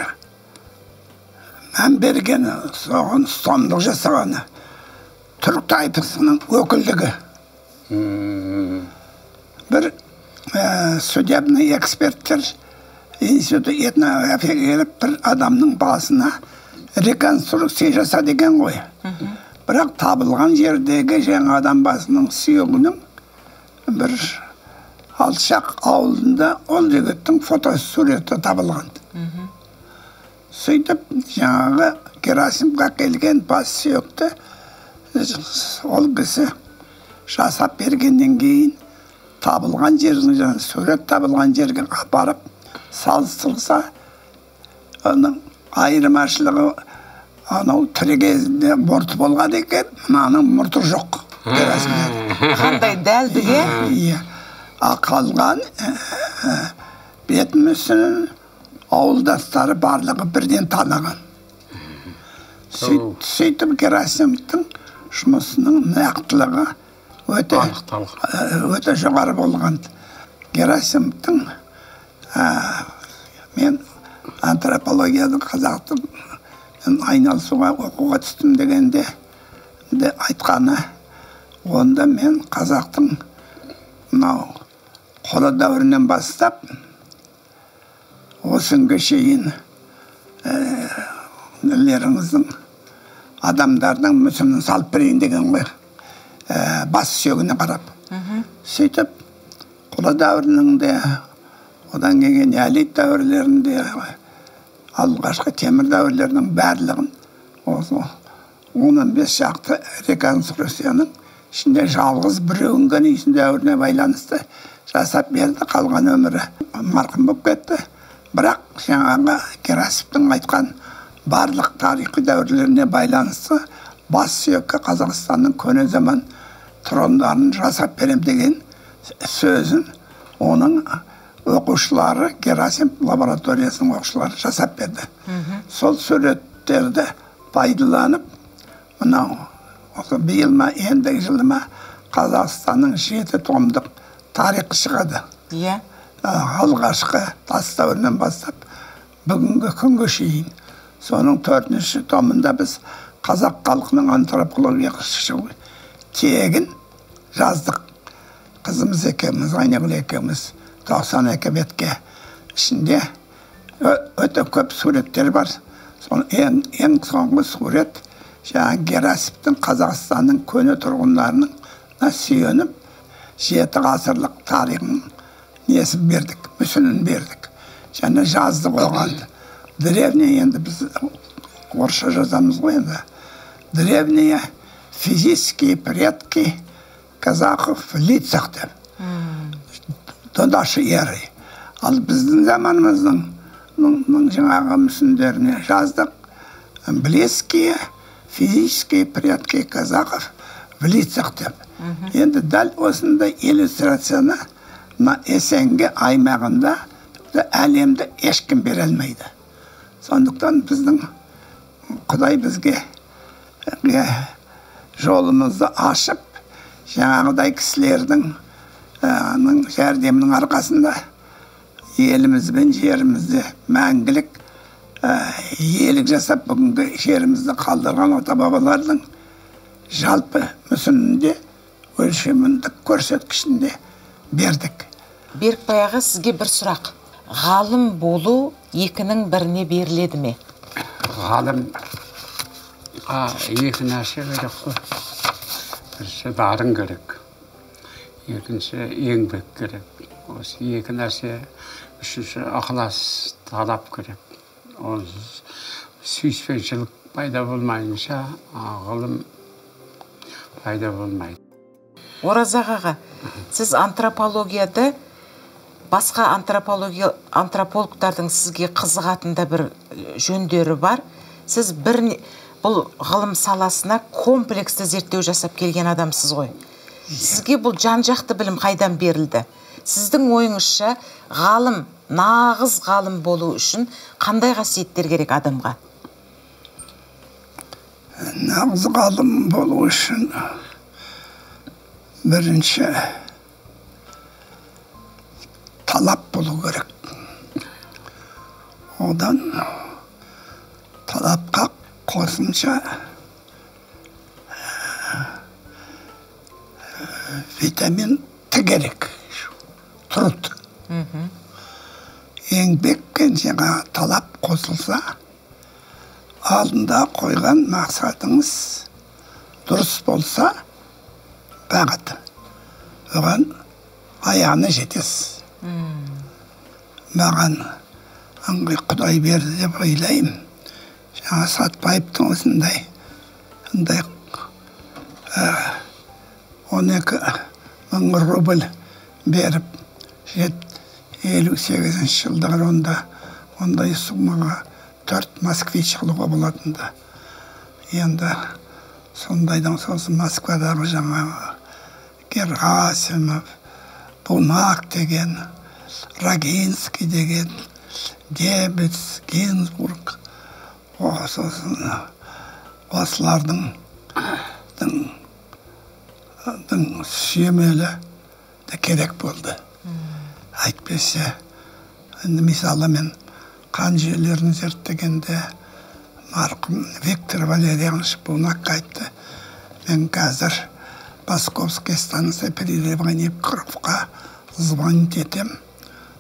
мән бергені, соған ұстамдық жасағаны түрік тайпасының өкілдігі. Бір судебный эксперттер институты этнографияға келіп, бір адамның басына реконструкция жаса деген ғой. Бірақ табылған жердегі жаңа адам басының сүйегінің бір Алшақ ауылында ол жігіттің фотосуреті табылған. Сөйтіп жаңағы Герасимға келген бас сүйекті ол кісі жасап бергеннен кейін табылған жердің, сурет табылған жерге апарып салыстырса, оның айырмашылығы анау тірі кезінде мұрты болған екен, мынаның мұрты жоқ. Қандай дәлдіге? Иә. Қалған бет мүсінін ауылдастары барлығы бірден таныған. Сөйтіп Герасимовтың жұмысының нақтылығы өте жоғары болған. Герасимовтың мен антропологияны қазақтың айналысуға оқуға түстім дегенде айтқаны, онда мен қазақтың мынау қола дәуірінен бастап осы күнге шейін нелеріңіздің адамдардың мүсінін салып берейін деген ғой, бас сүйегіне қарап. Сөйтіп қола дәуірінің де, одан келген неолит дәуірлерінде, алғашқы темір дәуірлерінің барлығын осы 15 шақты реконструкцияның ішінде жалғыз біреуін ғана үйсін дәуіріне байланысты жасап берді, қалған өмірі марқұм болып кетті. Бірақ жаңағы Герасимовтың айтқан барлық тарихи дәуірлеріне байланысты бас сүйекке Қазақстанның көне заман трондарын жасап берем деген сөзін оның оқушылары, Герасимов лабораториясының оқушылары жасап берді. Сол суреттерді пайдаланып, мынау биыл ма, ендігі жылы ма Қазақстанның 7 томдық тарихы шығады. Алғашқы тас дәуірінен бастап бүгінгі күнге шейін. Соның 4-ші томында біз қазақ халқының антропологиясы тегін жаздық. Қызымыз екеуміз, Айнагүл екеуміз 92 бетке ішінде өте көп суреттер бар. Ең соңғы сурет Герасимовтың Қазақстанның көне тұрғындарының сүйеніп 7 ғасырлық тарихын несін бердік, мүсінін бердік. Және жаздық оған. Древние, енді біз орысша жазамыз ғой енді. Древние физические предки казахов в лицах деп. До нашей эры. Ал біздің заманымыздың жаңағы мүсіндеріне жаздық. Близкие физические предки казахов в лицах деп. Енді дәл осындай иллюстрацияны Есенге аймағында әлемде ешкім бере алмайды. Сондықтан біздің Құдай бізге жолымызды ашып, жаңағыдай кісілердің жәрдемінің арқасында еліміз бен жерімізде мәңгілік иелік жасап, бүгінгі жерімізді қалдырған ата-бабалардың жалпы мүсінінде, өлшеміндік көрсеткішінде бердік. Берікбай аға, сізге бір сұрақ. Ғалым болу екінің біріне беріледі ме? Ғалым екі нәрсе керек қой. Бірінші дарын керек, екінші еңбек керек. Осы екі нәрсе, үшінші ықылас талап керек. Сүйіспеншілік пайда болмайынша ғылым пайда болмайды. Оразақ аға, сіз антропологияда басқа антропологтардың сізге қызығатында бір жөндері бар. Сіз бұл ғылым саласына комплексті зерттеу жасап келген адамсыз ғой. Сізге бұл жан-жақты білім қайдан берілді? Сіздің ойыңызша ғалым, нағыз ғалым болу үшін қандай қасиеттер керек адамға? Нағыз ғалым болу үшін бірінші талап болу керек. Одан талапқа қосымша витамин Т керек. Труд. Еңбекпен жаңа талап қосылса, алдында қойған мақсатыңыз дұрыс болса, бағыт. Оған аяғына жетесіз. Маған Құдай берді деп ойлаймын. жаңа Сатпаевтың осындай 12.000 рубль беріп 58 жылдары ондай суммаға 4 москвич алуға болатынды. Енді сондайдан сосын Москвадағы жаңағы Герасимов, Бунак деген, Рогинский деген, Дебец, Гинзбург, сосын осылардың сүйемелі де керек болды. Айтпесе, мысалы мен қан жүйелерін зерттегенде марқұм Виктор Валерьянович Бунак айтты, мен қазір Московский станция переливания кровқа звонить етем,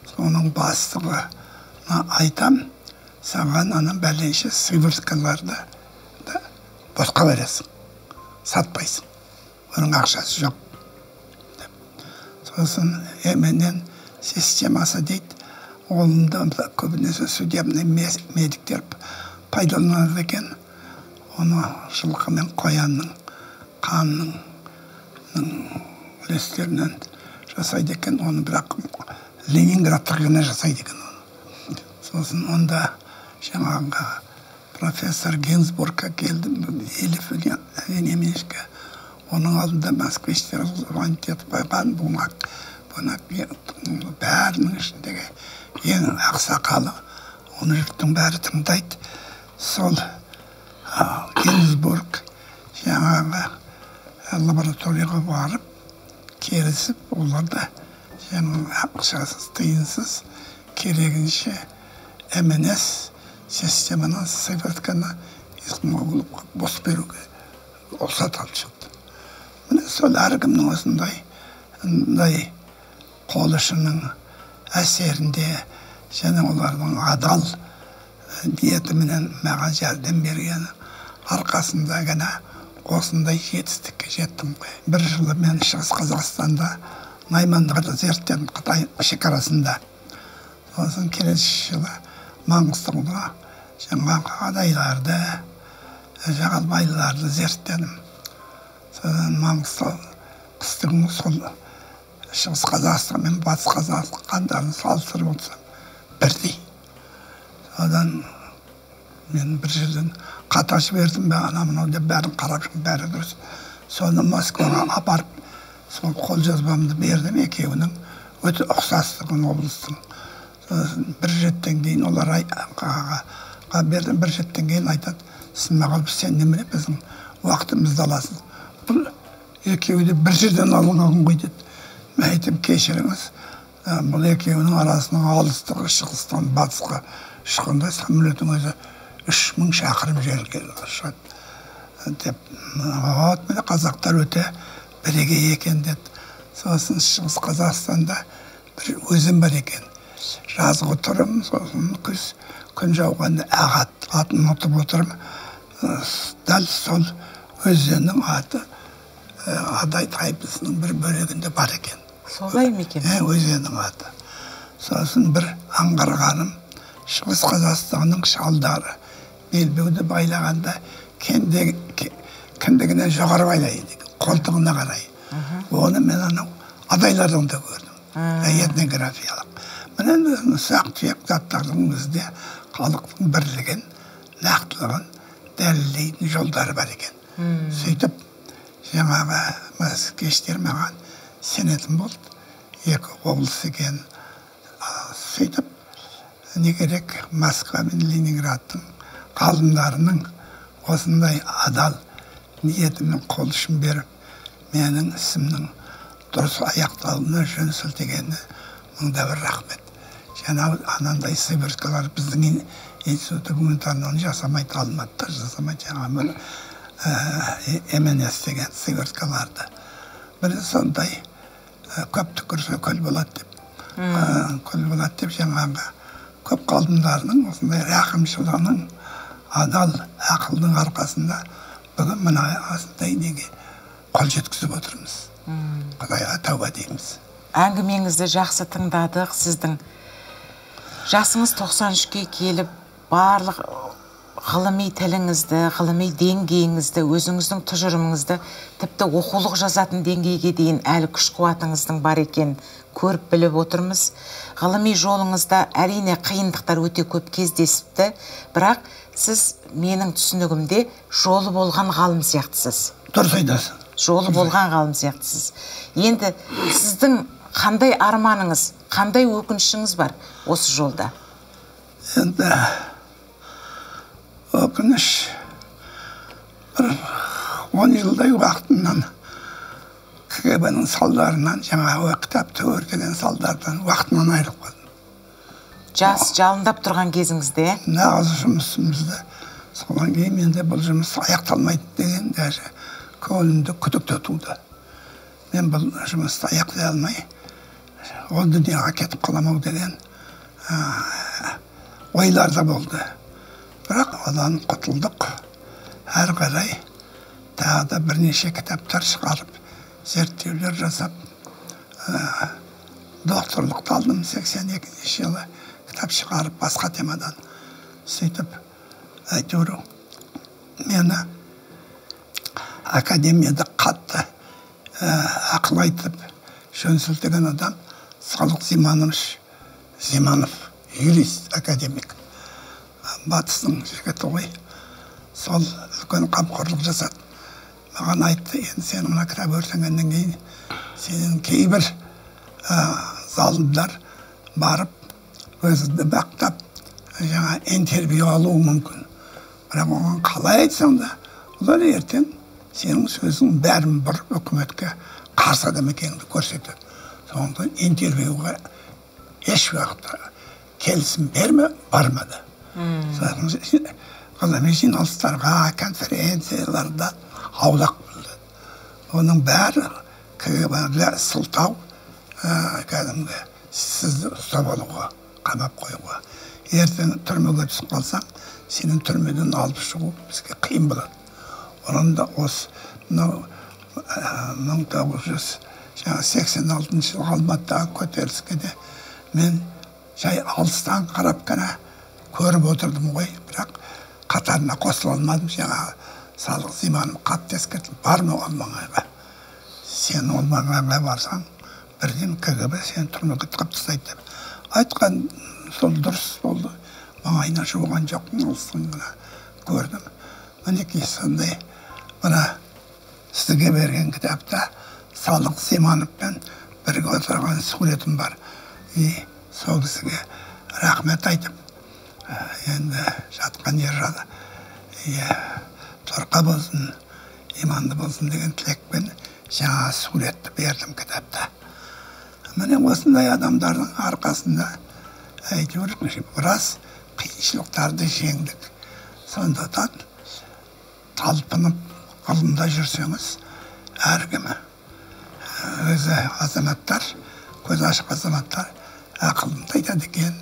соның бастығына айтам, саған аның бәленше сыворкаларды босқа бересің, сатпайсың, оның ақшасы жоқ. Сосын еменен системасы дейді, олында көбінесе судебный медиктер пайдаланады екен, оны жылқы мен қоянның қанның үлестерінен жасайды екен, оны бірақ Ленинградтық ғана жасайды екен. Сосын онда жаңағы профессор Гинзбургқа келдім, Елif Вениаминовичке, оның алдында москвичтер звонить етіп қойған, Бунак бәрінің ішіндегі ең ақсақалы, оны жұрттың бәрі тыңдайды. Сол Гинзбург жаңағы лабораторияға барып, келісіп, оларда ақшасыз, тиынсыз керегінше МНС системаны сыворканы бос беруге олсат алып шықты. Міне сол әркімнің осындай қолышының әсерінде және олардың адал ниетіменен маған жәрдем бергені арқасында ғана осындай жетістікке жеттім. Бір жылы мен Шығыс Қазақстанда Наймандарды зерттедім, Қытай шекарасында. Сосын келесі жылы Маңғыстауда жаңағы адайларды, жағалбайларды зерттедім. Сосын Маңғыстау қыстың сол Шығыс Қазақстан мен Батыс Қазақстандарын салыстырып отырсам бірдей. Содан мен бір жерден хат ашып бердім, анау деп бәрін қарап жүріп, бәрі дұрыс. Соны Москваға апарып, сол қолжазбамды бердім, екеуінің өте ұқсастығын облыстың. Бір жеттен кейін олар бердім, бір жеттен кейін айтады, сен маған сен немере біздің уақытымызды аласың. Бұл екеуі де бір жерден алынған ғой деді. Мен айтып кешіріңіз, бұл екеуінің арасының алыстығы шығыстан батысқа шыққанда самолеттің өзі 3000 шақырым жерге ұшады деп. Міне қазақтар өте бірегей екен деді. Сосын Шығыс Қазақстанда бір өзім бар екен. Жазғы отырым, сосын күн жауғанда атын ұмытып отырым. Дәл сол өзеннің аты Адай тайпысының бір бөлігінде бар екен. Солай ма екен? Өзеннің аты. Сосын бір аңғарғаным, Шығыс Қазақстанның шалдары белбеуді байлағанда кіндігінен жоғары байлайды, қолтығына қарай. Оны мен анау адайлардан да көрдім, этнографиялық. Міне ұсақ-түйек заттардың бізде халықтың бірлігін, нақтылығын дәлелдейтін жолдары бар екен. Сөйтіп, жаңағы москвичтер маған сенетін болды. 2 облыс екен. Сөйтіп, не керек Москва мен Ленинградтың ғалымдарының осындай адал ниетімен қол ұшын беріп, менің ісімнің дұрыс аяқталуына жөн сілтегені мыңда бір рахмет. Жаңа анандай сыворкалар біздің институты гуманитарный жасамайды, алматыда жасамайды, жаңа МНС деген сыворкаларды. Бір сондай көп түкірсе көл болады деп жаңағы көп ғалымдарының осындай рақымшылығының адал ақылдың арқасында бүгін мына осындай неге қол жеткізіп отырмыз. Құдайға тәуба дейміз. Әңгімеңізді жақсы тыңдадық. Сіздің жасыңыз 93-ке келіп, барлық ғылыми тіліңізді, ғылыми деңгейіңізді, өзіңіздің тұжырымыңызды, тіпті оқулық жазатын деңгейге дейін әлі күш қуатыңыздың бар екен көріп біліп отырмыз. Ғылыми жолыңызда әрине қиындықтар өте көп кездесіпті, бірақ сіз менің түсінігімде жолы болған ғалым сияқтысыз. Дұрыс айтасың. Жолы болған ғалым сияқтысыз. Енді сіздің қандай арманыңыз, қандай өкінішіңіз бар осы жолда? Енді өкініш бір 10 жылдай уақытымнан КГБ-нің салдарынан, жаңағы кітапты өртеген салдардан уақытынан айырылып қалдым. Жас жалындап тұрған кезіңізде? Нағыз жұмысымызды содан кейін менде бұл жұмыс аяқталмайды деген даже көңілімді күдікте туды. Мен бұл жұмысты аяқтай алмай, ол дүнияға кетіп қаламау деген ойлар да болды. Бірақ одан құтылдық. Әрі қарай тағы да бірнеше кітаптар шығарып, зерттеулер жасап, докторлықты алдым 82 жылы, кітап шығарып басқа темадан. Сөйтіп, әйтеуір мені академияда қатты ақыл айтып, жөн сілтеген адам Салық Зиманов, юрист, академик. Батыстың жігіті ғой. Сол үлкен қамқорлық жасады. Маған айтты, енді сен мына кітап өртенгеннен кейін сенің кейбір залымдар барып, өзіңді бақтап, жаңа интервью алуы мүмкін. Бірақ оған қалай айтсаң да, олар ертең сенің сөзің бәрін бір үкіметке қарсы адам екеніңді көрсетеді. Сондықтан интервьюға еш уақытта келісім бармады. Ғылыми жиналыстарға, конференцияларда аулақ болды. Оның бәрі КГБ-ге сылтау, кәдімгі сізді ұстап алуға, қамап қоюға. Ертең түрмеге түсіп қалсаң, сенің түрмеден алып шығу бізге қиын болады. Оның да осы 1986 жылғы Алматыдағы көтеріліске де мен жай алыстан қарап қана көріп отырдым ғой, бірақ қатарына қосыла алмадым. Жаңағы Салық Зиманов қатты ескертті, барма ол маңайға. Сен ол маңайға барсаң, бірден КГБ сені түрмеге тығып тастайды деп. Айтқан сол дұрыс болды. Маңайына жуған жоқпын, алыстан ғана көрдім. Мінекей сондай, мына сізге берген кітапта Салық Зимановпен бірге отырған суретім бар. Сол кісіге рахмет айтып, енді жатқан ержады. Торқа болсын, иманды болсын деген тілекпен жаңа суретті бердім кітапта. Міне осындай адамдардың арқасында әйтеуір біраз қиыншылықтарды жеңдік. Сондықтан талпынып ғылымда жүрсеңіз, әркім өзі азаматтар, көз ашық азаматтар ақылымды айтады екен,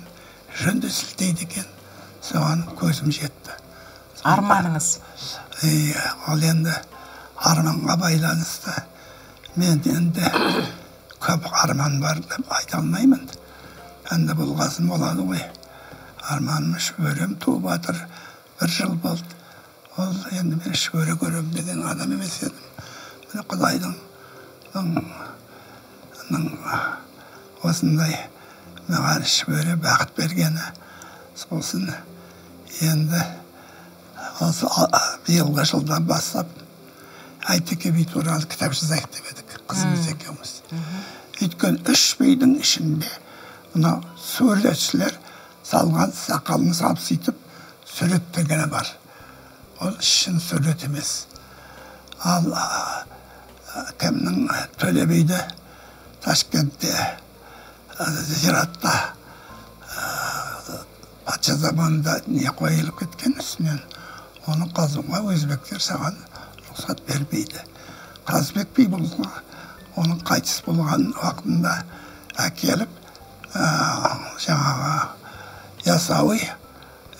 жөнді сілтейді екен. Соған көзім жетті. Арманыңыз? Ол енді арманға байланысты. Мен енді көп арман бар деп айта алмаймын. Енді болғасын болады ғой. Арманым шөберем туып жатыр, 1 жыл болды. Ол енді мен шөбере көрем деген адам емес едім. Міне Құдайдың осындай маған шөбере бақыт бергені. Сосын енді осы биылғы жылдан бастап Айтеке би туралы кітап жазайық деп едік, қызымыз екеуміз. Өйткені 3 бидің ішінде мына суретшілер салған сақалын салып сөйтіп суреттегені бар. Ол шын сурет емес. Ал кімнің Төле биді Ташкентте зиратта патша заманында не қойылып кеткен үстінен, оны қазуға өзбектер саған рұқсат бермейді. Қазбек би болса, оның қайтыс болған уақытында әкеліп, жаңағы Ясауи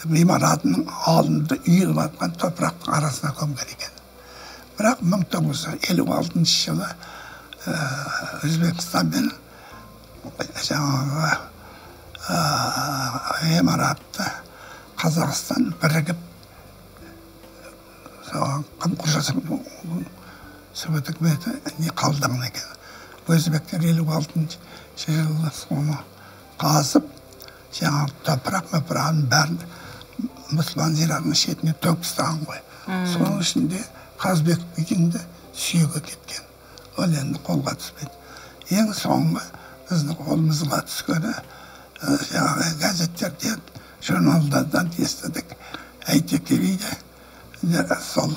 ғимаратының алдында үйіліп атқан топырақтың арасына көмген екен. Бірақ 1956 жылы Өзбекстанмен жаңағы ғимаратты Қазақстан бірігіп Кім құршасы Совет үкіметі не қалдаған екен. Өзбектер 56 жылы соны қазып, жаңағы топырақ-мөпірағын бәрін мұсылман зиратының шетіне төгіп тастаған ғой. Соның ішінде Қазбек бидің сүйегі кеткен. Ол енді қолға түспеді. Ең соңғы біздің қолымызға түскені жаңағы газеттерден, журналдардан естідік. Әйтеке биде сол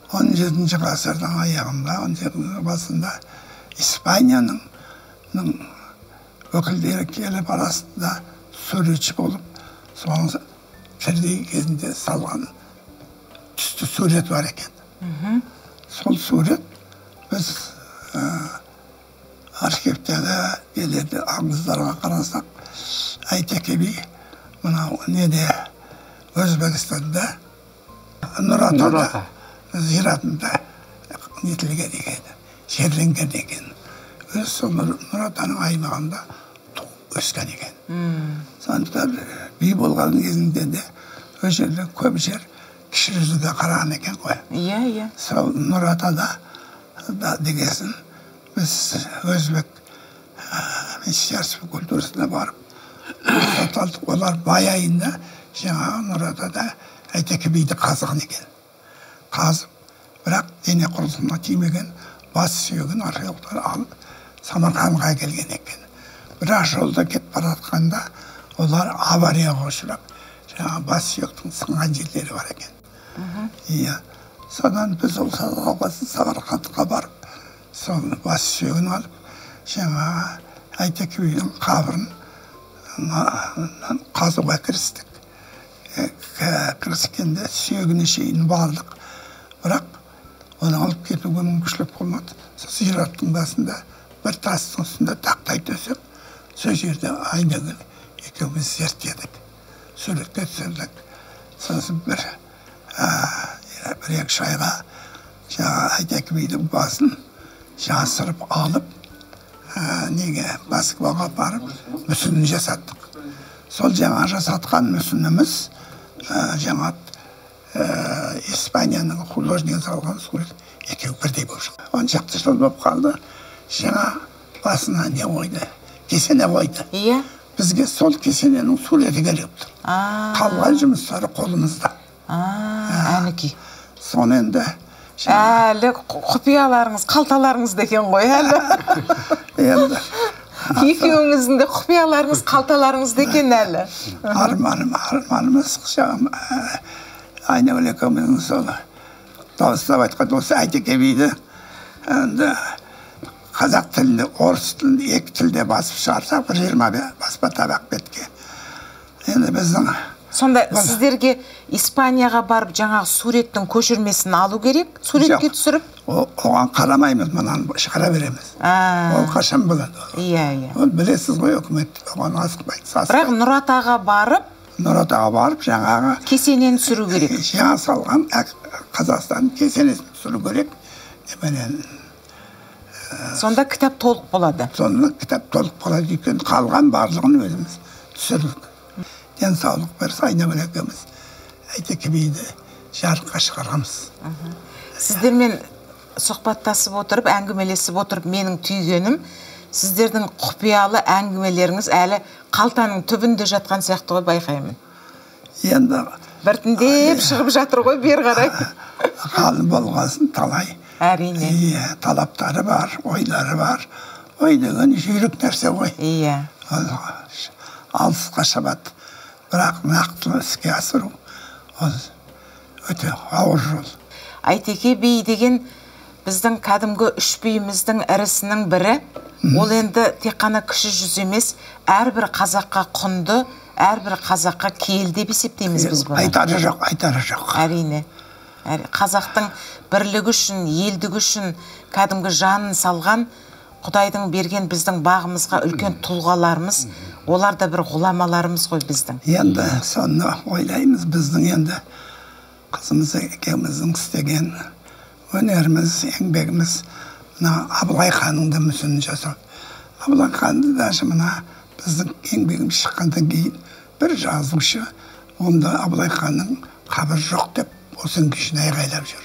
17 ғасырдың аяғында, 17 басында Испанияның өкілдері келіп арасында суретші болып, соның тірдей кезінде салған түсті сурет бар екен. Сол сурет біз архивтегі елерде аңыздарға қарасақ, Әйтеке би мынау неде Өзбекстанда Нұратада зиратында нетілген екен, жерленген екен. Өз сол Нұратаның аймағында туып өскен екен. Сондықтан би болған кезінде де өз жерде көп жер кіші жүзге қараған екен ғой. Иә. Сол Нұратада дегесін біз өзбек министерство культурасына барып, олар бай айында жаңағы Нұратада Әйтеке биді қазған екен. Қазып, бірақ дене құрылысына тимеген бас сүйегін археологтар алып Самарқанға келген екен. Бірақ жолда кетіп бара жатқанда олар аварияға ұшырап, жаңағы бас сүйектің сынған жерлері бар екен. Иә. Содан біз ол Самарқандқа барып, сол бас сүйегін алып, жаңағы Әйтеке бидің қабырын қазуға кірістік. Кіріскенде сүйегіне шейін бардық. Бірақ оны алып кетуге мүмкіншілік болмады. Сол зираттың басында бір тастың үстінде тақтай төсеп, сол жерде Айнагүл екеуміз зерттедік. Суретке түсірдік. Сосын бір-екі шайға Әйтеке бидің басын жасырып алып, Москваға барып, мүсінін жасаттық. Сол жаңа жасатқан мүсініміз жаңа Испанияның художнигі салған сурет екеу бірдей болып шықты. 10 шақты жыл болып қалды. Жаңа басына не қойды? Кесене қойды. Иә. Бізге сол кесененің суреті керек тұр. Қалған жұмыстары қолымызда. Әнеки. Соны енді Әлі құпияларыңыз, қалталарыңыз деген ғой әлі. енді Екеуіңіздің де құпияларыңыз, қалталарыңыз деген әлі. Арманымыз Айнагүл екеуміздің сол дауыстап айтқан осы Әйтеке биді қазақ тілінде, орыс тілінде, екі тілде басып шығарсақ, 20 баспа табақ бетке. Енді біздің Сонда сіздерге Испанияға барып жаңағы суреттің көшірмесін алу керек, суретке түсіріп? Оған қарамаймыз, мұнан шығара береміз. Ол қашан болады? Иә. Ол білесіз ғой, өкімет оған асықпайды. Бірақ Нұратаға барып, жаңағы кесенені түсіру керек. Жаңа салған Қазақстан кесенесін түсіру керек. Сонда кітап толық болады? Сонда кітап толық болады, екен қалған барлығын өзіміз түсірдік. Денсаулық берсе Айнагүл екеуміз Әйтеке биді жарыққа шығарамыз. Сіздермен сұхбаттасып отырып, әңгімелесіп отырып, менің түйгенім, сіздердің құпиялы әңгімелеріңіз әлі қалтаның түбінде жатқан сияқты ғой, байқаймын. Енді біртіндеп шығып жатыр ғой, бер қарай. Ғалым болғасын талай. Әрине. Талаптары бар, ойлары бар. Ой деген жүйрік нәрсе ғой. Иә. Алысқа шабады. Бірақ нақтылы іске асыру өте ауыр жол. Әйтеке би деген біздің кәдімгі үш биіміздің ірісінің бірі. Ол енді тек қана кіші жүз емес, әрбір қазаққа құнды, әрбір қазаққа киелі деп есептейміз біз бұны. Айтары жоқ. Әрине. Қазақтың бірлігі үшін, елдігі үшін кәдімгі жанын салған Құдайдың берген біздің бағымызға үлкен тұлғаларымыз, олар да бір ғұламаларымыз ғой біздің. Енді соны ойлаймыз, біздің енді қызымыз екеуміздің істеген өнеріміз, еңбегіміз, Абылай ханның мүсінін жасау. Абылай ханды даже біздің еңбегіміз шыққандан кейін бір жазушы, онда Абылай ханның қабір жоқ деп Olsun kişine ayğайлап жүр.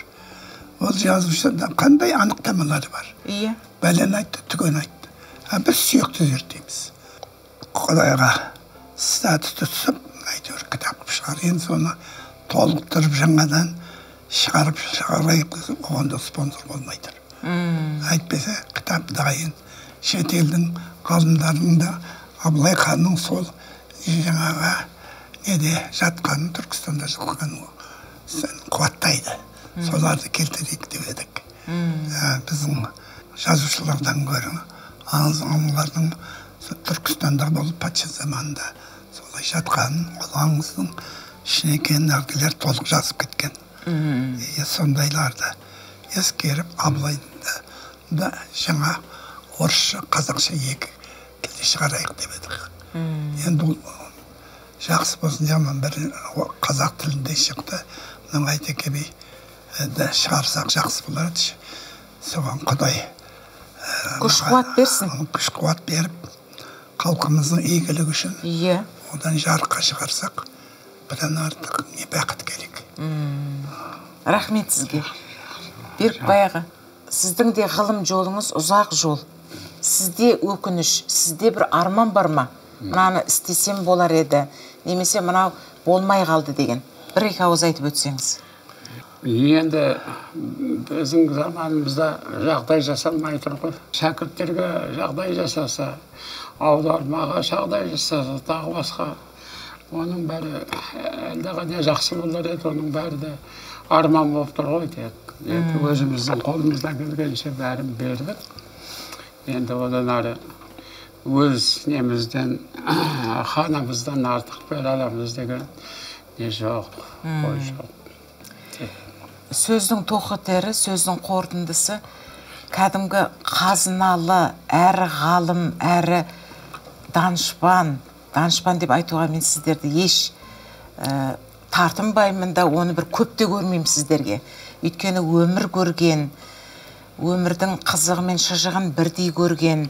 Ол жазушыда қандай анықтамалары бар? Иә. Бәлен айтты, түген айтты. Біз сүйекті зерттейміз. Құдайға статусты түсіп, әйтеуір кітап шығар. Енді соны толықтырып жаңадан шығарайық, оғанда спонсор болмайдыр. Әйтпесе кітап дайын. Шетелдің ғалымдарының да Абылай ханның сол жаңаға неде жатқанын, Түркістанда жатқанын қуаттайды. Соларды келтірейік деп едік. Біздің жазушылардан гөрі аңыздың Түркістанда болып патша заманында солай жатқанын, ол аңыздың ішіне екенін әлгілер толық жазып кеткен. Сондайларды ескеріп, Абылайды да жаңа орысша, қазақша екі тілде шығарайық деп едік. Енді ол жақсы болсын, жаман бір қазақ тілінде шықты. Мұның Айтеке би шығарсақ жақсы боларыды. Соған Құдай күш-қуат берсін. Күш-қуат беріп, халқымыздың игілігі үшін одан жарыққа шығарсақ, бұдан артық не бақыт керек. Рахмет сізге. Берікбай аға, сіздің де ғылым жолыңыз ұзақ жол. Сізде өкініш, сізде бір арман бар ма? Мынаны істесем болар еді, немесе мынау болмай қалды деген. Бір-екі ауыз айтып өтсеңіз. Енді біздің заманымызда жағдай жасалмай тұр ғой. Шәкірттерге жағдай жасаса, аудармаға жағдай жасаса, тағы басқа. Оның бәрі әлдеқайда жақсы болар еді, оның бәрі де арман болып тұр ғой тек. Өзіміздің қолымыздан келгенше бәрін бердік. Енді одан ары өз немізден, ханымыздан артық бере аламыз деген не жоқ, ой жоқ. Сөздің тоқытері, сөздің қорытындысы кәдімгі қазыналы, әрі ғалым, әрі данышпан деп айтуға мен сіздерді еш тартынбаймын да, оны бір көпте көрмеймін сіздерге. Өйткені өмір көрген, өмірдің қызығы мен шыжығын бірдей көрген,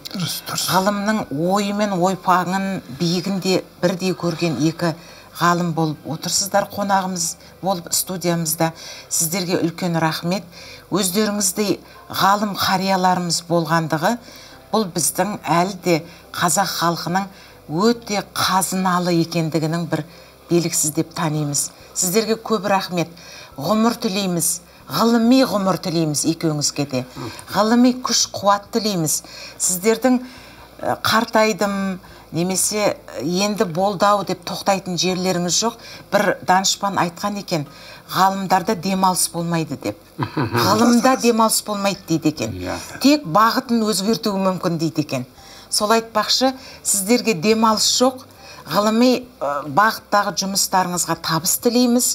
ғалымның ойы мен ойпаңын, биігін де бірдей көрген екі ғалым болып отырсыздар, қонағымыз болып студиямызда. Сіздерге үлкен рахмет. Өздеріңіздей ғалым қарияларымыз болғандығы, бұл біздің әлі де қазақ халқының өте қазыналы екендігінің бір белгісіз деп танимыз. Сіздерге көп рахмет. Ғұмыр тілейміз, ғылыми ғұмыр тілейміз екеуіңізге де. Ғылыми күш қуат тілейміз. Сіздердің қартайдым, немесе енді болдау деп тоқтайтын жерлеріңіз жоқ. Бір данышпан айтқан екен, ғалымдарда демалыс болмайды деп. Ғылымда демалыс болмайды дейді екен. Тек бағытын өзгертуі мүмкін дейді екен. Сол айтпақшы, сіздерге демалыс жоқ. Ғылыми бағыттағы жұмыстарыңызға табыс тілейміз.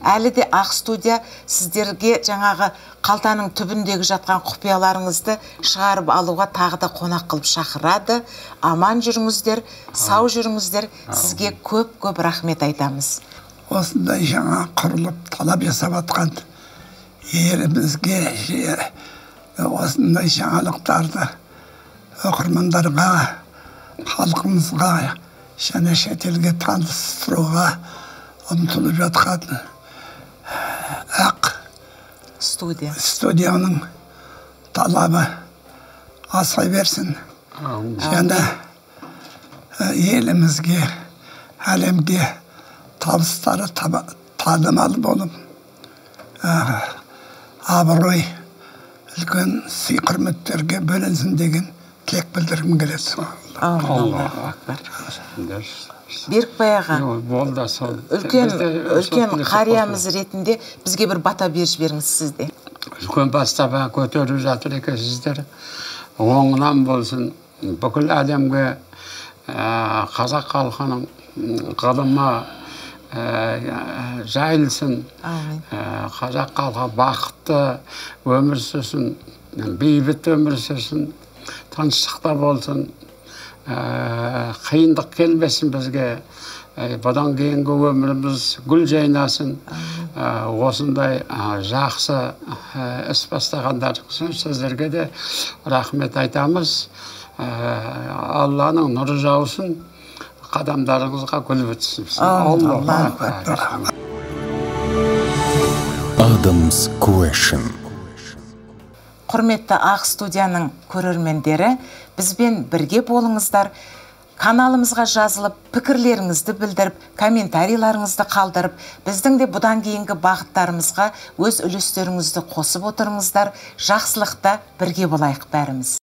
Әлі де Ақ студия сіздерге жаңағы қалтаның түбіндегі жатқан құпияларыңызды шығарып алуға тағы да қонақ қылып шақырады. Аман жүріңіздер, сау жүріңіздер. Сізге көп рахмет айтамыз. Осындай жаңа құрылып талап жасап атқан елімізге осындай жаңалықтарды оқырмандарға, халқымызға және шетелге таныстыруға ұмтылып жатқан Ақ студияның талабы аса берсін. Және елімізге, әлемге табыстары танымал болып, абырой, үлкен сый-құрметтерге бөленсін деген тілек білдіргім келеді. Аллаху акбар. Берікбай аға, үлкен қариямыз ретінде бізге бір бата беріш беріңіз сізде. Үлкен бастапа көтеріп жатыр екенсіздер. Оңынан болсын, бүкіл әлемге қазақ халқының ғылымы жайылсын. Қазақ халқы бақытты өмір сүрсін, бейбіт өмір сүрсін, тыныштықта болсын. Қиындық келмесін бізге. Бұдан кейінгі өміріміз гүл жайнасын. Осындай жақсы іс бастағандар үшін сіздерге де рахмет айтамыз. Алланың нұры жаусын, қадамдарыңызға гүл бітсін. Adam's Question. Құрметті Ақ студияның көрермендері, бізбен бірге болыңыздар. Каналымызға жазылып, пікірлеріңізді білдіріп, комментарийларыңызды қалдырып, біздің де бұдан кейінгі бағыттарымызға өз үлестеріңізді қосып отырыңыздар. Жақсылықта бірге болайық бәріміз.